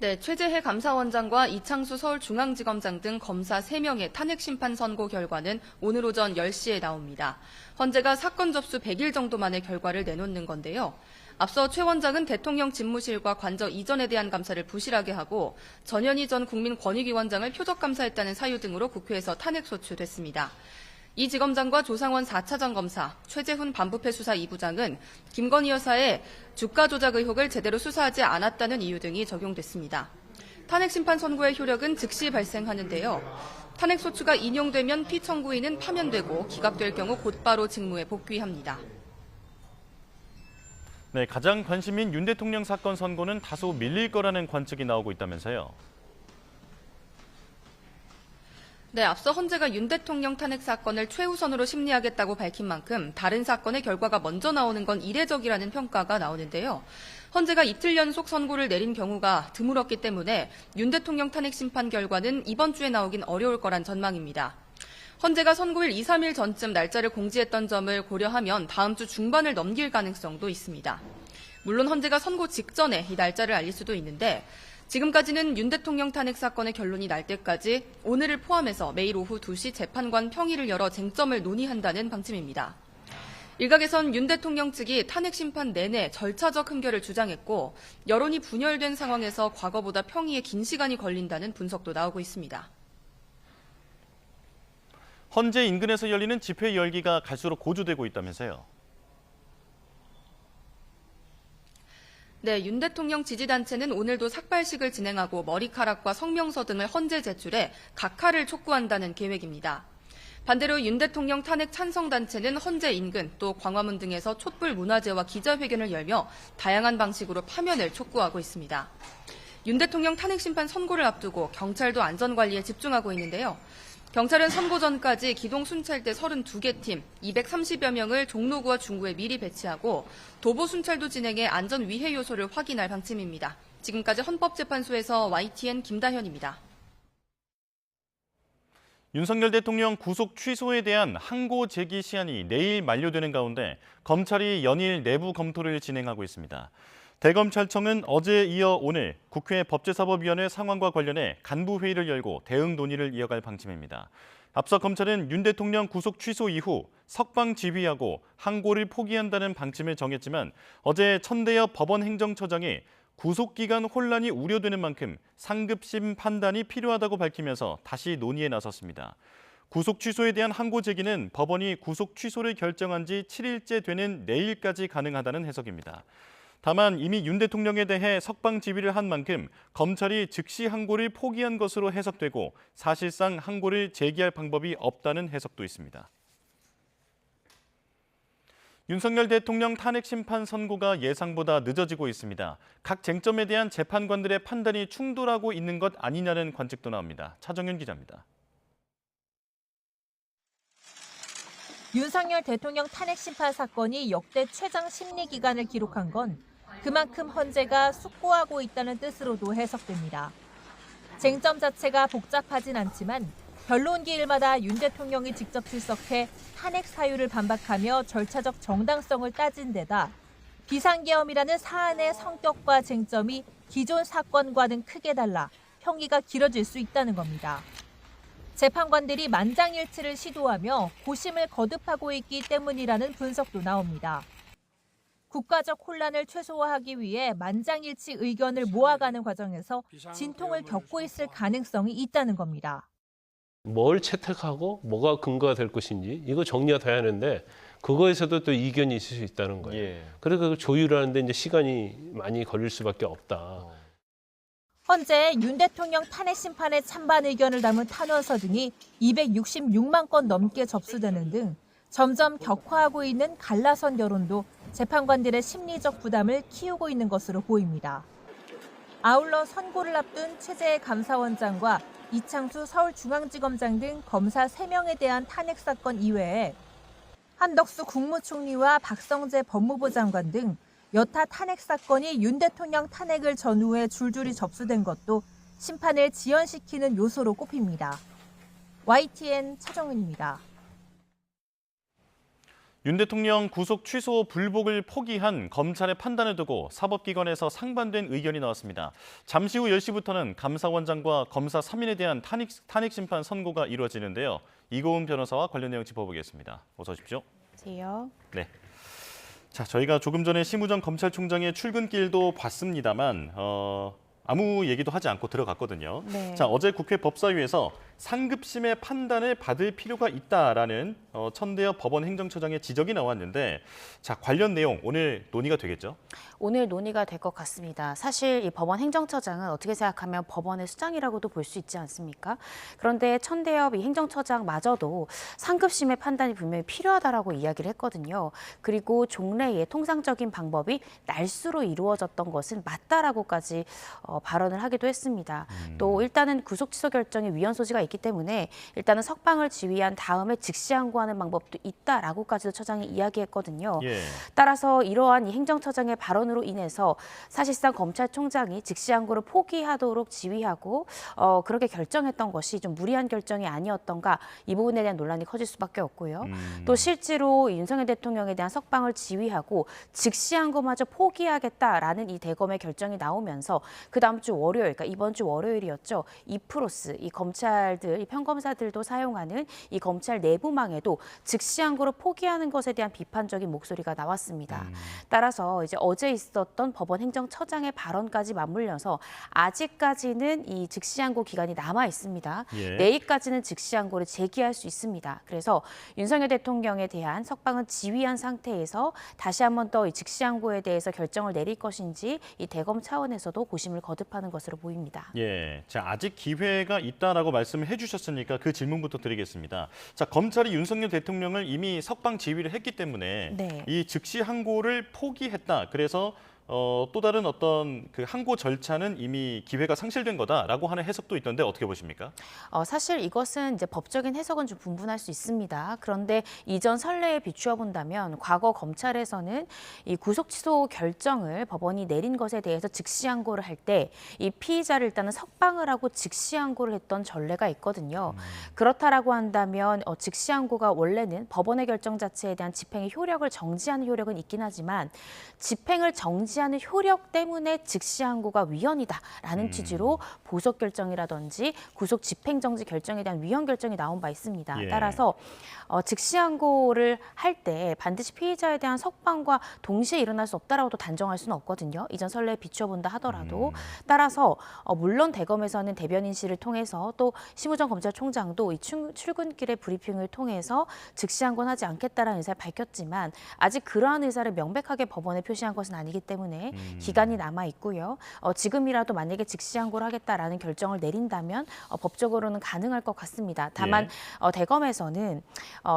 네, 최재해 감사원장과 이창수 서울중앙지검장 등 검사 3명의 탄핵심판 선고 결과는 오늘 오전 10시에 나옵니다. 헌재가 사건 접수 100일 정도 만에 결과를 내놓는 건데요. 앞서 최 원장은 대통령 집무실과 관저 이전에 대한 감사를 부실하게 하고 전현희 전 국민권익위원장을 표적감사했다는 사유 등으로 국회에서 탄핵 소추됐습니다. 이 지검장과 조상원 4차장 검사, 최재훈 반부패 수사 2부장은 김건희 여사의 주가 조작 의혹을 제대로 수사하지 않았다는 이유 등이 적용됐습니다. 탄핵심판 선고의 효력은 즉시 발생하는데요. 탄핵소추가 인용되면 피청구인은 파면되고 기각될 경우 곧바로 직무에 복귀합니다. 네, 가장 관심인 윤 대통령 사건 선고는 다소 밀릴 거라는 관측이 나오고 있다면서요. 네, 앞서 헌재가 윤 대통령 탄핵 사건을 최우선으로 심리하겠다고 밝힌 만큼 다른 사건의 결과가 먼저 나오는 건 이례적이라는 평가가 나오는데요. 헌재가 이틀 연속 선고를 내린 경우가 드물었기 때문에 윤 대통령 탄핵 심판 결과는 이번 주에 나오긴 어려울 거란 전망입니다. 헌재가 선고일 2, 3일 전쯤 날짜를 공지했던 점을 고려하면 다음 주 중반을 넘길 가능성도 있습니다. 물론 헌재가 선고 직전에 이 날짜를 알릴 수도 있는데 지금까지는 윤 대통령 탄핵 사건의 결론이 날 때까지 오늘을 포함해서 매일 오후 2시 재판관 평의를 열어 쟁점을 논의한다는 방침입니다. 일각에선 윤 대통령 측이 탄핵 심판 내내 절차적 흠결을 주장했고 여론이 분열된 상황에서 과거보다 평의에 긴 시간이 걸린다는 분석도 나오고 있습니다. 헌재 인근에서 열리는 집회 열기가 갈수록 고조되고 있다면서요. 네, 윤 대통령 지지단체는 오늘도 삭발식을 진행하고 머리카락과 성명서 등을 헌재 제출해 각하를 촉구한다는 계획입니다. 반대로 윤 대통령 탄핵 찬성단체는 헌재 인근 또 광화문 등에서 촛불 문화제와 기자회견을 열며 다양한 방식으로 파면을 촉구하고 있습니다. 윤 대통령 탄핵 심판 선고를 앞두고 경찰도 안전관리에 집중하고 있는데요. 경찰은 선고 전까지 기동 순찰대 32개 팀 230여 명을 종로구와 중구에 미리 배치하고 도보 순찰도 진행해 안전 위해 요소를 확인할 방침입니다. 지금까지 헌법재판소에서 YTN 김다현입니다. 윤석열 대통령 구속 취소에 대한 항고 제기 시한이 내일 만료되는 가운데 검찰이 연일 내부 검토를 진행하고 있습니다. 대검찰청은 어제에 이어 오늘 국회 법제사법위원회 상황과 관련해 간부회의를 열고 대응 논의를 이어갈 방침입니다. 앞서 검찰은 윤 대통령 구속 취소 이후 석방 지휘하고 항고를 포기한다는 방침을 정했지만 어제 천대엽 법원행정처장이 구속기간 혼란이 우려되는 만큼 상급심 판단이 필요하다고 밝히면서 다시 논의에 나섰습니다. 구속 취소에 대한 항고 제기는 법원이 구속 취소를 결정한 지 7일째 되는 내일까지 가능하다는 해석입니다. 다만 이미 윤 대통령에 대해 석방 지휘를 한 만큼 검찰이 즉시 항고를 포기한 것으로 해석되고 사실상 항고를 제기할 방법이 없다는 해석도 있습니다. 윤석열 대통령 탄핵 심판 선고가 예상보다 늦어지고 있습니다. 각 쟁점에 대한 재판관들의 판단이 충돌하고 있는 것 아니냐는 관측도 나옵니다. 차정윤 기자입니다. 윤석열 대통령 탄핵 심판 사건이 역대 최장 심리 기간을 기록한 건 그만큼 헌재가 숙고하고 있다는 뜻으로도 해석됩니다. 쟁점 자체가 복잡하진 않지만 변론기일마다 윤 대통령이 직접 출석해 탄핵 사유를 반박하며 절차적 정당성을 따진 데다 비상계엄이라는 사안의 성격과 쟁점이 기존 사건과는 크게 달라 형기가 길어질 수 있다는 겁니다. 재판관들이 만장일치를 시도하며 고심을 거듭하고 있기 때문이라는 분석도 나옵니다. 국가적 혼란을 최소화하기 위해 만장일치 의견을 모아가는 과정에서 진통을 겪고 있을 가능성이 있다는 겁니다. 뭘 채택하고 뭐가 근거가 될 것인지 이거 정리가 돼야 하는데 그거에서도 또 이견이 있을 수 있다는 거예요. 그래서 그걸 조율하는데 이제 시간이 많이 걸릴 수밖에 없다. 현재 윤 대통령 탄핵 심판의 찬반 의견을 담은 탄원서 등이 266만 건 넘게 접수되는 등 점점 격화하고 있는 갈라선 여론도 재판관들의 심리적 부담을 키우고 있는 것으로 보입니다. 아울러 선고를 앞둔 최재해 감사원장과 이창수 서울중앙지검장 등 검사 3명에 대한 탄핵 사건 이외에 한덕수 국무총리와 박성재 법무부 장관 등 여타 탄핵 사건이 윤 대통령 탄핵을 전후해 줄줄이 접수된 것도 심판을 지연시키는 요소로 꼽힙니다. YTN 차정은입니다. 윤 대통령 구속 취소 불복을 포기한 검찰의 판단을 두고 사법기관에서 상반된 의견이 나왔습니다. 잠시 후 10시부터는 감사원장과 검사 3인에 대한 탄핵 심판 선고가 이루어지는데요. 이고은 변호사와 관련 내용 짚어보겠습니다. 어서 오십시오. 안녕하세요. 네. 자, 저희가 조금 전에 심우정 검찰총장의 출근길도 봤습니다만 아무 얘기도 하지 않고 들어갔거든요. 네. 자, 어제 국회 법사위에서 상급심의 판단을 받을 필요가 있다라는 천대엽 법원 행정처장의 지적이 나왔는데, 자, 관련 내용 오늘 논의가 되겠죠? 오늘 논의가 될 것 같습니다. 사실 이 법원 행정처장은 어떻게 생각하면 법원의 수장이라고도 볼 수 있지 않습니까? 그런데 천대엽 이 행정처장마저도 상급심의 판단이 분명히 필요하다라고 이야기를 했거든요. 그리고 종래의 통상적인 방법이 날수로 이루어졌던 것은 맞다라고까지 발언을 하기도 했습니다. 또 일단은 구속 취소 결정에 위헌 소지가 있기 때문에 일단은 석방을 지휘한 다음에 즉시 항고하는 방법도 있다라고까지도 처장이 이야기했거든요. 따라서 이러한 이 행정처장의 발언으로 인해서 사실상 검찰총장이 즉시 항고를 포기하도록 지휘하고 그렇게 결정했던 것이 좀 무리한 결정이 아니었던가, 이 부분에 대한 논란이 커질 수밖에 없고요. 또 실제로 윤석열 대통령에 대한 석방을 지휘하고 즉시 항고마저 포기하겠다라는 이 대검의 결정이 나오면서 그 다음 주 월요일, 그러니까 이번 주 월요일이었죠. 이프로스, 이 검찰들, 이 평검사들도 사용하는 이 검찰 내부망에도 즉시 항고를 포기하는 것에 대한 비판적인 목소리가 나왔습니다. 따라서 이제 어제 있었던 법원 행정처장의 발언까지 맞물려서 아직까지는 이 즉시 항고 기간이 남아 있습니다. 내일까지는 즉시 항고를 제기할 수 있습니다. 그래서 윤석열 대통령에 대한 석방은 지휘한 상태에서 다시 한번 더 이 즉시 항고에 대해서 결정을 내릴 것인지 이 대검 차원에서도 고심을 거듭하는 것으로 보입니다. 자, 아직 기회가 있다라고 말씀을 해주셨으니까 그 질문부터 드리겠습니다. 자, 검찰이 윤석열 대통령을 이미 석방 지휘를 했기 때문에 이 즉시 항고를 포기했다. 그래서 또 다른 어떤 그 항고 절차는 이미 기회가 상실된 거다라고 하는 해석도 있던데 어떻게 보십니까? 사실 이것은 이제 법적인 해석은 좀 분분할 수 있습니다. 그런데 이전 선례에 비추어 본다면 과거 검찰에서는 이 구속 취소 결정을 법원이 내린 것에 대해서 즉시 항고를 할 때 이 피의자를 일단은 석방을 하고 즉시 항고를 했던 전례가 있거든요. 그렇다라고 한다면 즉시 항고가 원래는 법원의 결정 자체에 대한 집행의 효력을 정지하는 효력은 있긴 하지만 집행을 정지 존재하는 효력 때문에 즉시항고가 위헌이다라는 취지로 보석 결정이라든지 구속 집행정지 결정에 대한 위헌 결정이 나온 바 있습니다. 예. 따라서 즉시항고를 할 때 반드시 피의자에 대한 석방과 동시에 일어날 수 없다라고 또 단정할 수는 없거든요. 이전 선례에 비춰본다 하더라도 따라서 물론 대검에서는 대변인실을 통해서 또 심우정 검찰총장도 이 출근길의 브리핑을 통해서 즉시항고는 하지 않겠다라는 의사를 밝혔지만 아직 그러한 의사를 명백하게 법원에 표시한 것은 아니기 때문에 기간이 남아 있고요. 지금이라도 만약에 즉시항고를 하겠다라는 결정을 내린다면 법적으로는 가능할 것 같습니다. 다만 대검에서는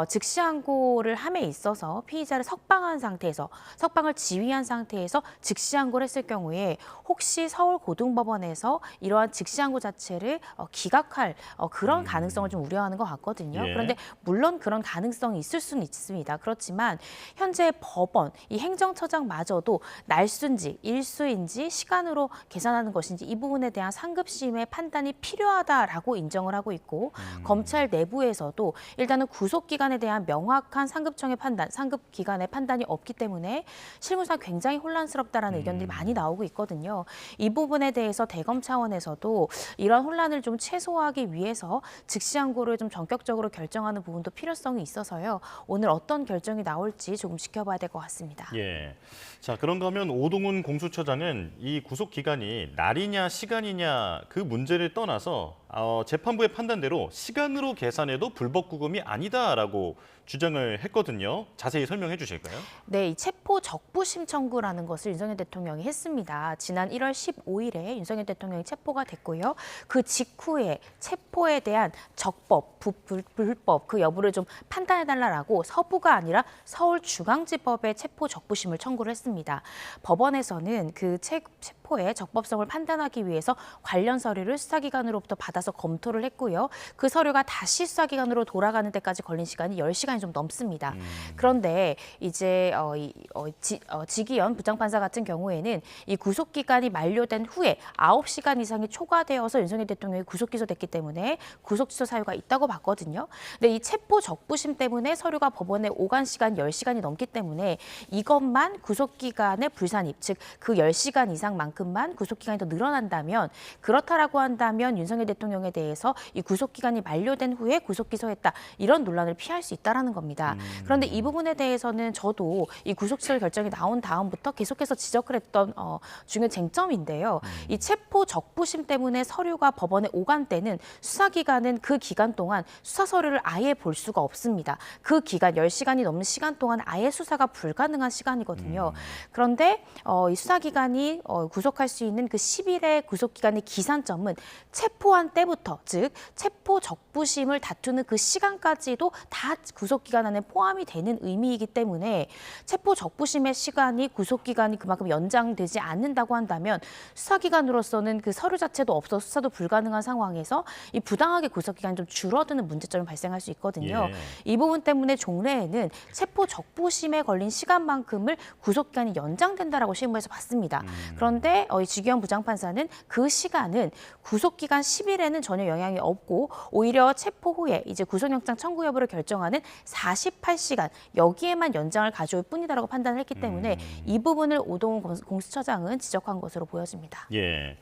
즉시항고를 함에 있어서 피의자를 석방한 상태에서 석방을 지휘한 상태에서 즉시항고를 했을 경우에 혹시 서울고등법원에서 이러한 즉시항고 자체를 기각할 그런 가능성을 좀 우려하는 것 같거든요. 예. 그런데 물론 그런 가능성이 있을 수는 있습니다. 그렇지만 현재 법원, 이 행정처장마저도 날수인지 일수인지 시간으로 계산하는 것인지 이 부분에 대한 상급심의 판단이 필요하다라고 인정을 하고 있고 검찰 내부에서도 일단은 구속기간에 대한 명확한 상급청의 판단, 상급기관의 판단이 없기 때문에 실무상 굉장히 혼란스럽다라는 의견들이 많이 나오고 있거든요. 이 부분에 대해서 대검 차원에서도 이런 혼란을 좀 최소화하기 위해서 즉시항고를 좀 전격적으로 결정하는 부분도 필요성이 있어서요. 오늘 어떤 결정이 나올지 조금 지켜봐야 될 것 같습니다. 예. 자, 그런가 하면 오동훈 공수처장은 이 구속 기간이 날이냐 시간이냐 그 문제를 떠나서 재판부의 판단대로 시간으로 계산해도 불법 구금이 아니다라고 주장을 했거든요. 자세히 설명해 주실까요? 네, 이 체포 적부심 청구라는 것을 윤석열 대통령이 했습니다. 지난 1월 15일에 윤석열 대통령이 체포가 됐고요. 그 직후에 체포에 대한 적법, 불법 그 여부를 좀 판단해달라고 서부가 아니라 서울중앙지법에 체포 적부심을 청구를 했습니다. 법원에서는 그 체포의 적법성을 판단하기 위해서 관련 서류를 수사기관으로부터 받아서 검토를 했고요. 그 서류가 다시 수사기관으로 돌아가는 데까지 걸린 시간이 10시간이 좀 넘습니다. 그런데 이제 지기현 부장판사 같은 경우에는 이 구속기간이 만료된 후에 9시간 이상이 초과되어서 윤석열 대통령이 구속 기소됐기 때문에 구속 취소 사유가 있다고 봤거든요. 근데 이 체포 적부심 때문에 서류가 법원에 오간 시간 10시간이 넘기 때문에 이것만 구속기간의 불산입, 즉 그 10시간 이상만큼만 구속기간이 더 늘어난다면 그렇다라고 한다면 윤석열 대통령에 대해서 이 구속기간이 만료된 후에 구속 기소했다 이런 논란을 피할 수 있다라는 겁니다. 그런데 이 부분에 대해서는 저도 이 구속 취소 결정이 나온 다음부터 계속해서 지적을 했던 중요한 쟁점인데요. 이 체포 적부심 때문에 서류가 법원에 오간 때는 수사기관은 그 기간 동안 수사 서류를 아예 볼 수가 없습니다. 그 기간 10시간이 넘는 시간 동안 아예 수사가 불가능한 시간이거든요. 그런데 이 수사기관이 구속할 수 있는 그 10일의 구속기간의 기산점은 체포한 때부터, 즉 체포 적부심을 다투는 그 시간까지도 다 구속기간 안에 포함이 되는 의미이기 때문에 체포 적부심의 시간이 구속기간이 그만큼 연장되지 않는다고 한다면 수사기관으로서는 그 서류 자체도 없어 수사도 불가능한 상황에서 이 부당하게 구속기간이 좀 줄어드는 문제점이 발생할 수 있거든요. 예. 이 부분 때문에 종래에는 체포 적부심에 걸린 시간만큼을 구속기간이 연장된다라고 실무에서 봤습니다. 그런데 이 지기현 부장판사는 그 시간은 구속기간 10일에는 전혀 영향이 없고 오히려 체포 후에 이제 구속영장 청구 여부를 결정하는 48시간 여기에만 연장을 가져올 뿐이다라고 판단을 했기 때문에 이 부분을 오동훈 공수처장은 지적한 것으로 보여집니다. 예.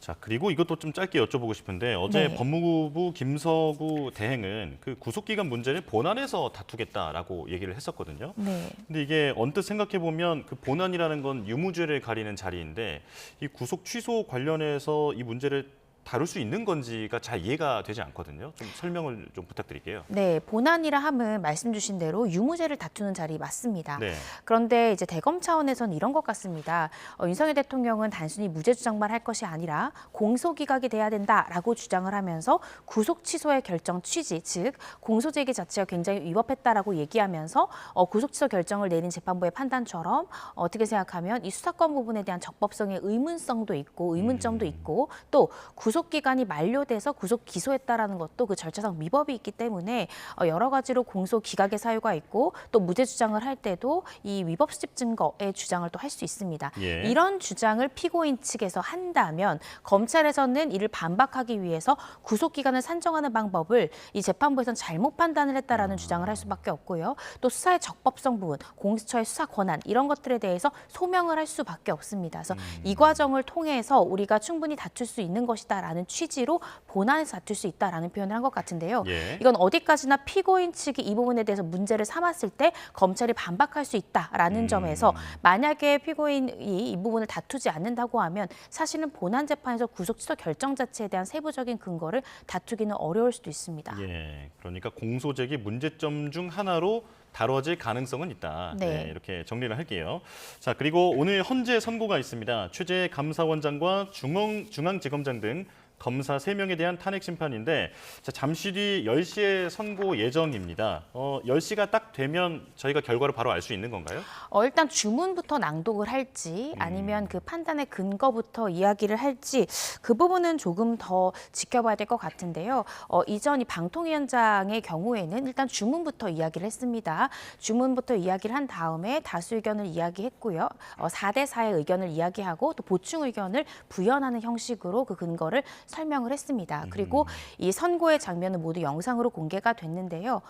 자, 그리고 이것도 좀 짧게 여쭤보고 싶은데 어제 네. 법무부 김서구 대행은 그 구속기간 문제를 본안에서 다투겠다라고 얘기를 했었거든요. 네. 근데 이게 언뜻 생각해 보면 그 본안이라는 건 유무죄를 가리는 자리인데 이 구속 취소 관련해서 이 문제를 다룰 수 있는 건지가 잘 이해가 되지 않거든요. 좀 설명을 좀 부탁드릴게요. 네, 본안이라 함은 말씀 주신 대로 유무죄를 다투는 자리 맞습니다. 네. 그런데 이제 대검 차원에서는 이런 것 같습니다. 윤석열 대통령은 단순히 무죄 주장만 할 것이 아니라 공소기각이 돼야 된다라고 주장을 하면서 구속 취소의 결정 취지, 즉 공소제기 자체가 굉장히 위법했다라고 얘기하면서 구속 취소 결정을 내린 재판부의 판단처럼 어떻게 생각하면 이 수사권 부분에 대한 적법성의 의문성도 있고 의문점도 있고 또 구속 구속 기간이 만료돼서 구속 기소했다라는 것도 그 절차상 위법이 있기 때문에 여러 가지로 공소 기각의 사유가 있고 또 무죄 주장을 할 때도 이 위법 수집 증거의 주장을 또 할 수 있습니다. 예. 이런 주장을 피고인 측에서 한다면 검찰에서는 이를 반박하기 위해서 구속 기간을 산정하는 방법을 이 재판부에서는 잘못 판단을 했다라는 주장을 할 수밖에 없고요. 또 수사의 적법성 부분, 공수처의 수사 권한 이런 것들에 대해서 소명을 할 수밖에 없습니다. 그래서 이 과정을 통해서 우리가 충분히 다툴 수 있는 것이다라는 취지로 본안에서 다툴 수 있다라는 표현을 한 것 같은데요. 예. 이건 어디까지나 피고인 측이 이 부분에 대해서 문제를 삼았을 때 검찰이 반박할 수 있다라는 점에서 만약에 피고인이 이 부분을 다투지 않는다고 하면 사실은 본안 재판에서 구속 취소 결정 자체에 대한 세부적인 근거를 다투기는 어려울 수도 있습니다. 예, 그러니까 공소 제기 문제점 중 하나로 다뤄질 가능성은 있다. 네. 이렇게 정리를 할게요. 자, 그리고 오늘 헌재 선고가 있습니다. 최재 감사원장과 중앙지검장 등 검사 3명에 대한 탄핵 심판인데 자, 잠시 뒤 10시에 선고 예정입니다. 10시가 딱 되면 저희가 결과를 바로 알 수 있는 건가요? 일단 주문부터 낭독을 할지 아니면 그 판단의 근거부터 이야기를 할지 그 부분은 조금 더 지켜봐야 될 것 같은데요. 이전 이 방통위원장의 경우에는 일단 주문부터 이야기를 했습니다. 주문부터 이야기를 한 다음에 다수 의견을 이야기했고요. 4대 4의 의견을 이야기하고 또 보충 의견을 부연하는 형식으로 그 근거를 설명을 했습니다. 그리고 이 선고의 장면은 모두 영상으로 공개가 됐는데요.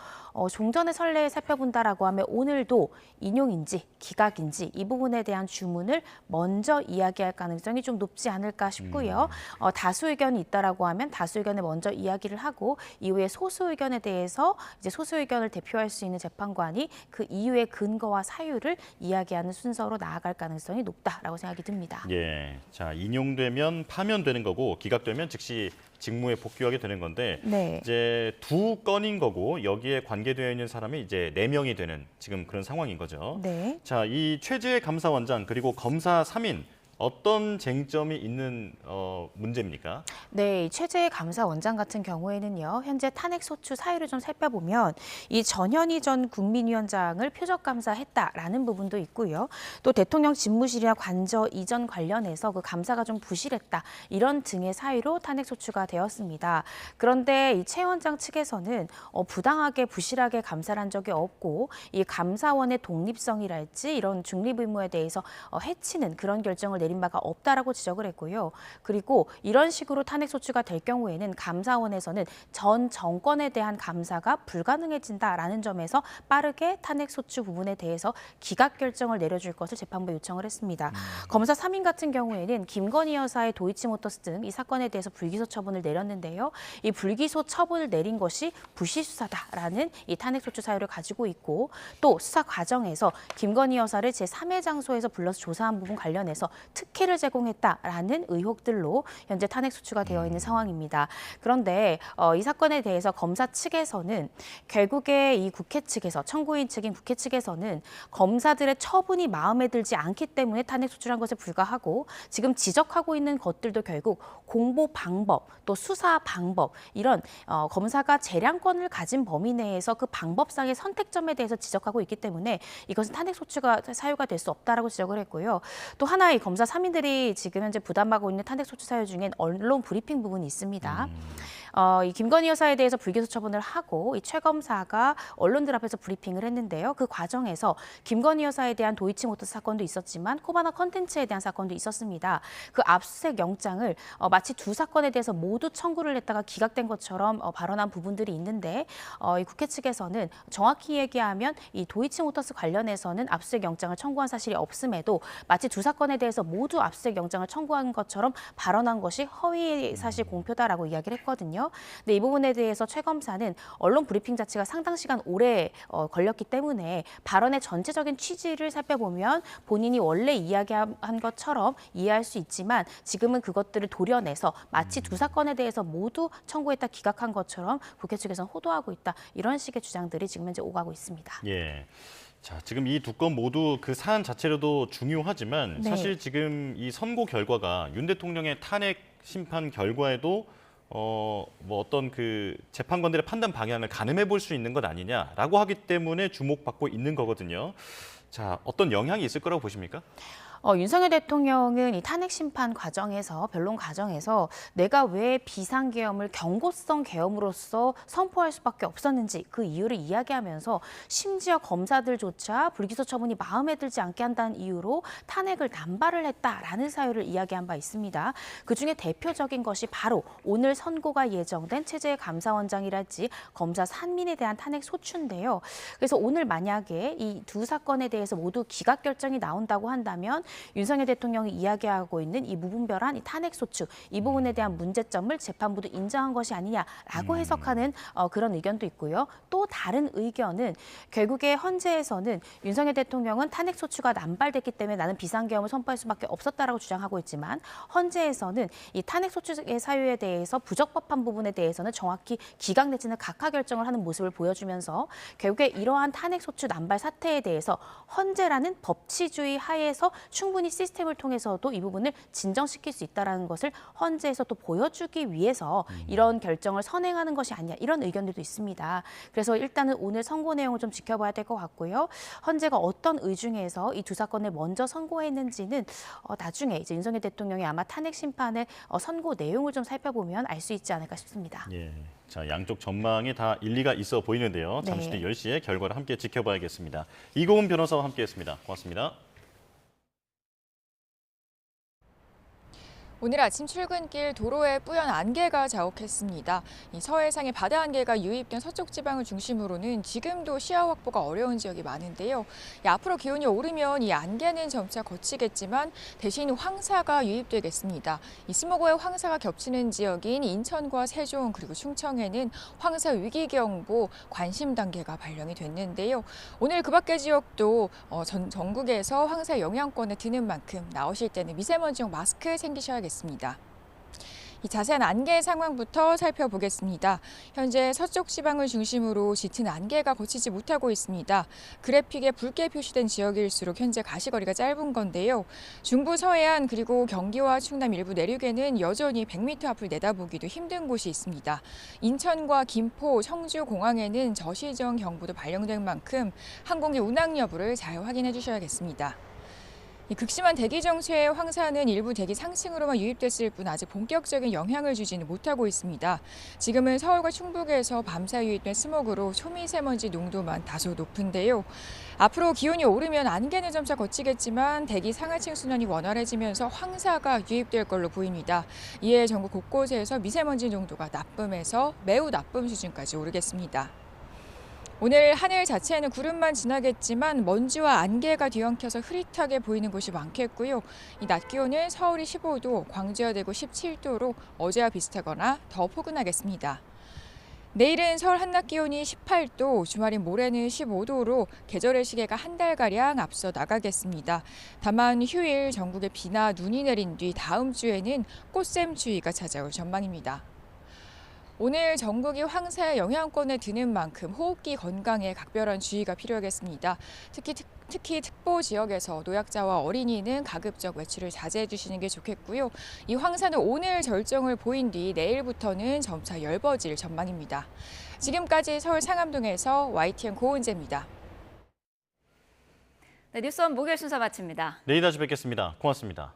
종전의 선례에 살펴본다라고 하면 오늘도 인용인지 기각인지 이 부분에 대한 주문을 먼저 이야기할 가능성이 좀 높지 않을까 싶고요. 다수 의견이 있다라고 하면 다수 의견을 먼저 이야기를 하고 이후에 소수 의견에 대해서 이제 소수 의견을 대표할 수 있는 재판관이 그 이후의 근거와 사유를 이야기하는 순서로 나아갈 가능성이 높다라고 생각이 듭니다. 예, 자 인용되면 파면되는 거고 기각되면 즉시 직무에 복귀하게 되는 건데 네. 이제 두 건인 거고 여기에 관계되어 있는 사람이 이제 4명이 되는 지금 그런 상황인 거죠. 네. 자, 이 최재 감사원장 그리고 검사 3인 어떤 쟁점이 있는 문제입니까? 네, 이 최재 감사원장 같은 경우에는요. 현재 탄핵 소추 사유를 좀 살펴보면 이 전현희 전 국민위원장을 표적 감사했다라는 부분도 있고요. 또 대통령 집무실이나 관저 이전 관련해서 그 감사가 좀 부실했다. 이런 등의 사유로 탄핵 소추가 되었습니다. 그런데 이 최 원장 측에서는 부당하게 부실하게 감사를 한 적이 없고 이 감사원의 독립성이랄지 이런 중립 의무에 대해서 해치는 그런 결정을 내린 바가 없다라고 지적을 했고요. 그리고 이런 식으로 탄핵 소추가 될 경우에는 감사원에서는 전 정권에 대한 감사가 불가능해진다라는 점에서 빠르게 탄핵 소추 부분에 대해서 기각 결정을 내려줄 것을 재판부에 요청을 했습니다. 검사 3인 같은 경우에는 김건희 여사의 도이치모터스 등 이 사건에 대해서 불기소 처분을 내렸는데요. 이 불기소 처분을 내린 것이 부실수사다라는 이 탄핵 소추 사유를 가지고 있고 또 수사 과정에서 김건희 여사를 제3의 장소에서 불러서 조사한 부분 관련해서 특혜를 제공했다라는 의혹들로 현재 탄핵 소추가 되어 있는 상황입니다. 그런데 이 사건에 대해서 검사 측에서는 결국에 이 국회 측에서 청구인 측인 국회 측에서는 검사들의 처분이 마음에 들지 않기 때문에 탄핵 소추한 것에 불과하고 지금 지적하고 있는 것들도 결국 공보 방법 또 수사 방법 이런 검사가 재량권을 가진 범위 내에서 그 방법상의 선택점에 대해서 지적하고 있기 때문에 이것은 탄핵 소추가 사유가 될 수 없다라고 지적을 했고요. 또 하나 이 검사 3인들이 지금 현재 부담하고 있는 탄핵 소추 사유 중엔 언론 브리핑 부분이 있습니다. 이 김건희 여사에 대해서 불기소 처분을 하고 이 최 검사가 언론들 앞에서 브리핑을 했는데요. 그 과정에서 김건희 여사에 대한 도이치모터스 사건도 있었지만 코바나 컨텐츠에 대한 사건도 있었습니다. 그 압수수색 영장을 마치 두 사건에 대해서 모두 청구를 했다가 기각된 것처럼 발언한 부분들이 있는데 이 국회 측에서는 정확히 얘기하면 이 도이치모터스 관련해서는 압수수색 영장을 청구한 사실이 없음에도 마치 두 사건에 대해서 모두 압수수색 영장을 청구한 것처럼 발언한 것이 허위 사실 공표다라고 이야기를 했거든요. 근데 이 부분에 대해서 최 검사는 언론 브리핑 자체가 상당 시간 오래 걸렸기 때문에 발언의 전체적인 취지를 살펴보면 본인이 원래 이야기한 것처럼 이해할 수 있지만 지금은 그것들을 도려내서 마치 두 사건에 대해서 모두 청구했다 기각한 것처럼 국회 측에서는 호도하고 있다. 이런 식의 주장들이 지금 현재 오가고 있습니다. 예. 자, 지금 이 두 건 모두 그 사안 자체로도 중요하지만 네. 사실 지금 이 선고 결과가 윤 대통령의 탄핵 심판 결과에도 뭐 어떤 그 재판관들의 판단 방향을 가늠해 볼 수 있는 것 아니냐라고 하기 때문에 주목받고 있는 거거든요. 자, 어떤 영향이 있을 거라고 보십니까? 윤석열 대통령은 이 탄핵 심판 과정에서, 변론 과정에서 내가 왜 비상계엄을 경고성 계엄으로서 선포할 수밖에 없었는지 그 이유를 이야기하면서 심지어 검사들조차 불기소 처분이 마음에 들지 않게 한다는 이유로 탄핵을 남발을 했다라는 사유를 이야기한 바 있습니다. 그중에 대표적인 것이 바로 오늘 선고가 예정된 최재해 감사원장이랄지 검사 산민에 대한 탄핵 소추인데요. 그래서 오늘 만약에 이 두 사건에 대해서 모두 기각 결정이 나온다고 한다면 윤석열 대통령이 이야기하고 있는 이 무분별한 이 탄핵 소추, 이 부분에 대한 문제점을 재판부도 인정한 것이 아니냐라고 해석하는 그런 의견도 있고요. 또 다른 의견은 결국에 헌재에서는 윤석열 대통령은 탄핵 소추가 남발됐기 때문에 나는 비상계엄을 선포할 수밖에 없었다라고 주장하고 있지만 헌재에서는 이 탄핵 소추의 사유에 대해서 부적법한 부분에 대해서는 정확히 기각 내지는 각하 결정을 하는 모습을 보여주면서 결국에 이러한 탄핵 소추 남발 사태에 대해서 헌재라는 법치주의 하에서 충분히 시스템을 통해서도 이 부분을 진정시킬 수 있다는 것을 헌재에서 또 보여주기 위해서 이런 결정을 선행하는 것이 아니냐 이런 의견들도 있습니다. 그래서 일단은 오늘 선고 내용을 좀 지켜봐야 될 것 같고요. 헌재가 어떤 의중에서 이 두 사건을 먼저 선고했는지는 나중에 이제 윤석열 대통령이 아마 탄핵 심판의 선고 내용을 좀 살펴보면 알 수 있지 않을까 싶습니다. 예. 자, 양쪽 전망이 다 일리가 있어 보이는데요. 잠시 뒤 네. 10시에 결과를 함께 지켜봐야겠습니다. 이고은 변호사와 함께했습니다. 고맙습니다. 오늘 아침 출근길 도로에 뿌연 안개가 자욱했습니다. 이 서해상에 바다 안개가 유입된 서쪽 지방을 중심으로는 지금도 시야 확보가 어려운 지역이 많은데요. 앞으로 기온이 오르면 이 안개는 점차 걷히겠지만 대신 황사가 유입되겠습니다. 이 스모그의 황사가 겹치는 지역인 인천과 세종 그리고 충청에는 황사 위기경보 관심 단계가 발령이 됐는데요. 오늘 그 밖의 지역도 전국에서 황사 영향권에 드는 만큼 나오실 때는 미세먼지용 마스크 챙기셔야겠습니다. 이 자세한 안개 상황부터 살펴보겠습니다. 현재 서쪽 지방을 중심으로 짙은 안개가 거치지 못하고 있습니다. 그래픽에 붉게 표시된 지역일수록 현재 가시거리가 짧은 건데요. 중부 서해안 그리고 경기와 충남 일부 내륙에는 여전히 100m 앞을 내다보기도 힘든 곳이 있습니다. 인천과 김포, 청주 공항에는 저시정 경보도 발령된 만큼 항공기 운항 여부를 잘 확인해 주셔야겠습니다. 이 극심한 대기 정체의 황사는 일부 대기 상층으로만 유입됐을 뿐 아직 본격적인 영향을 주지는 못하고 있습니다. 지금은 서울과 충북에서 밤사 유입된 스모그로 초미세먼지 농도만 다소 높은데요. 앞으로 기온이 오르면 안개는 점차 걷히겠지만 대기 상하층 순환이 원활해지면서 황사가 유입될 걸로 보입니다. 이에 전국 곳곳에서 미세먼지 농도가 나쁨에서 매우 나쁨 수준까지 오르겠습니다. 오늘 하늘 자체에는 구름만 지나겠지만 먼지와 안개가 뒤엉켜서 흐릿하게 보이는 곳이 많겠고요. 이 낮 기온은 서울이 15도, 광주와 대구 17도로 어제와 비슷하거나 더 포근하겠습니다. 내일은 서울 한낮 기온이 18도, 주말인 모레는 15도로 계절의 시계가 한 달가량 앞서 나가겠습니다. 다만 휴일 전국에 비나 눈이 내린 뒤 다음 주에는 꽃샘추위가 찾아올 전망입니다. 오늘 전국이 황사의 영향권에 드는 만큼 호흡기 건강에 각별한 주의가 필요하겠습니다. 특히 특보 지역에서 노약자와 어린이는 가급적 외출을 자제해 주시는 게 좋겠고요. 이 황사는 오늘 절정을 보인 뒤 내일부터는 점차 엷어질 전망입니다. 지금까지 서울 상암동에서 YTN 고은재입니다. 네, 뉴스원 목요일 순서 마칩니다. 내일 다시 뵙겠습니다. 고맙습니다.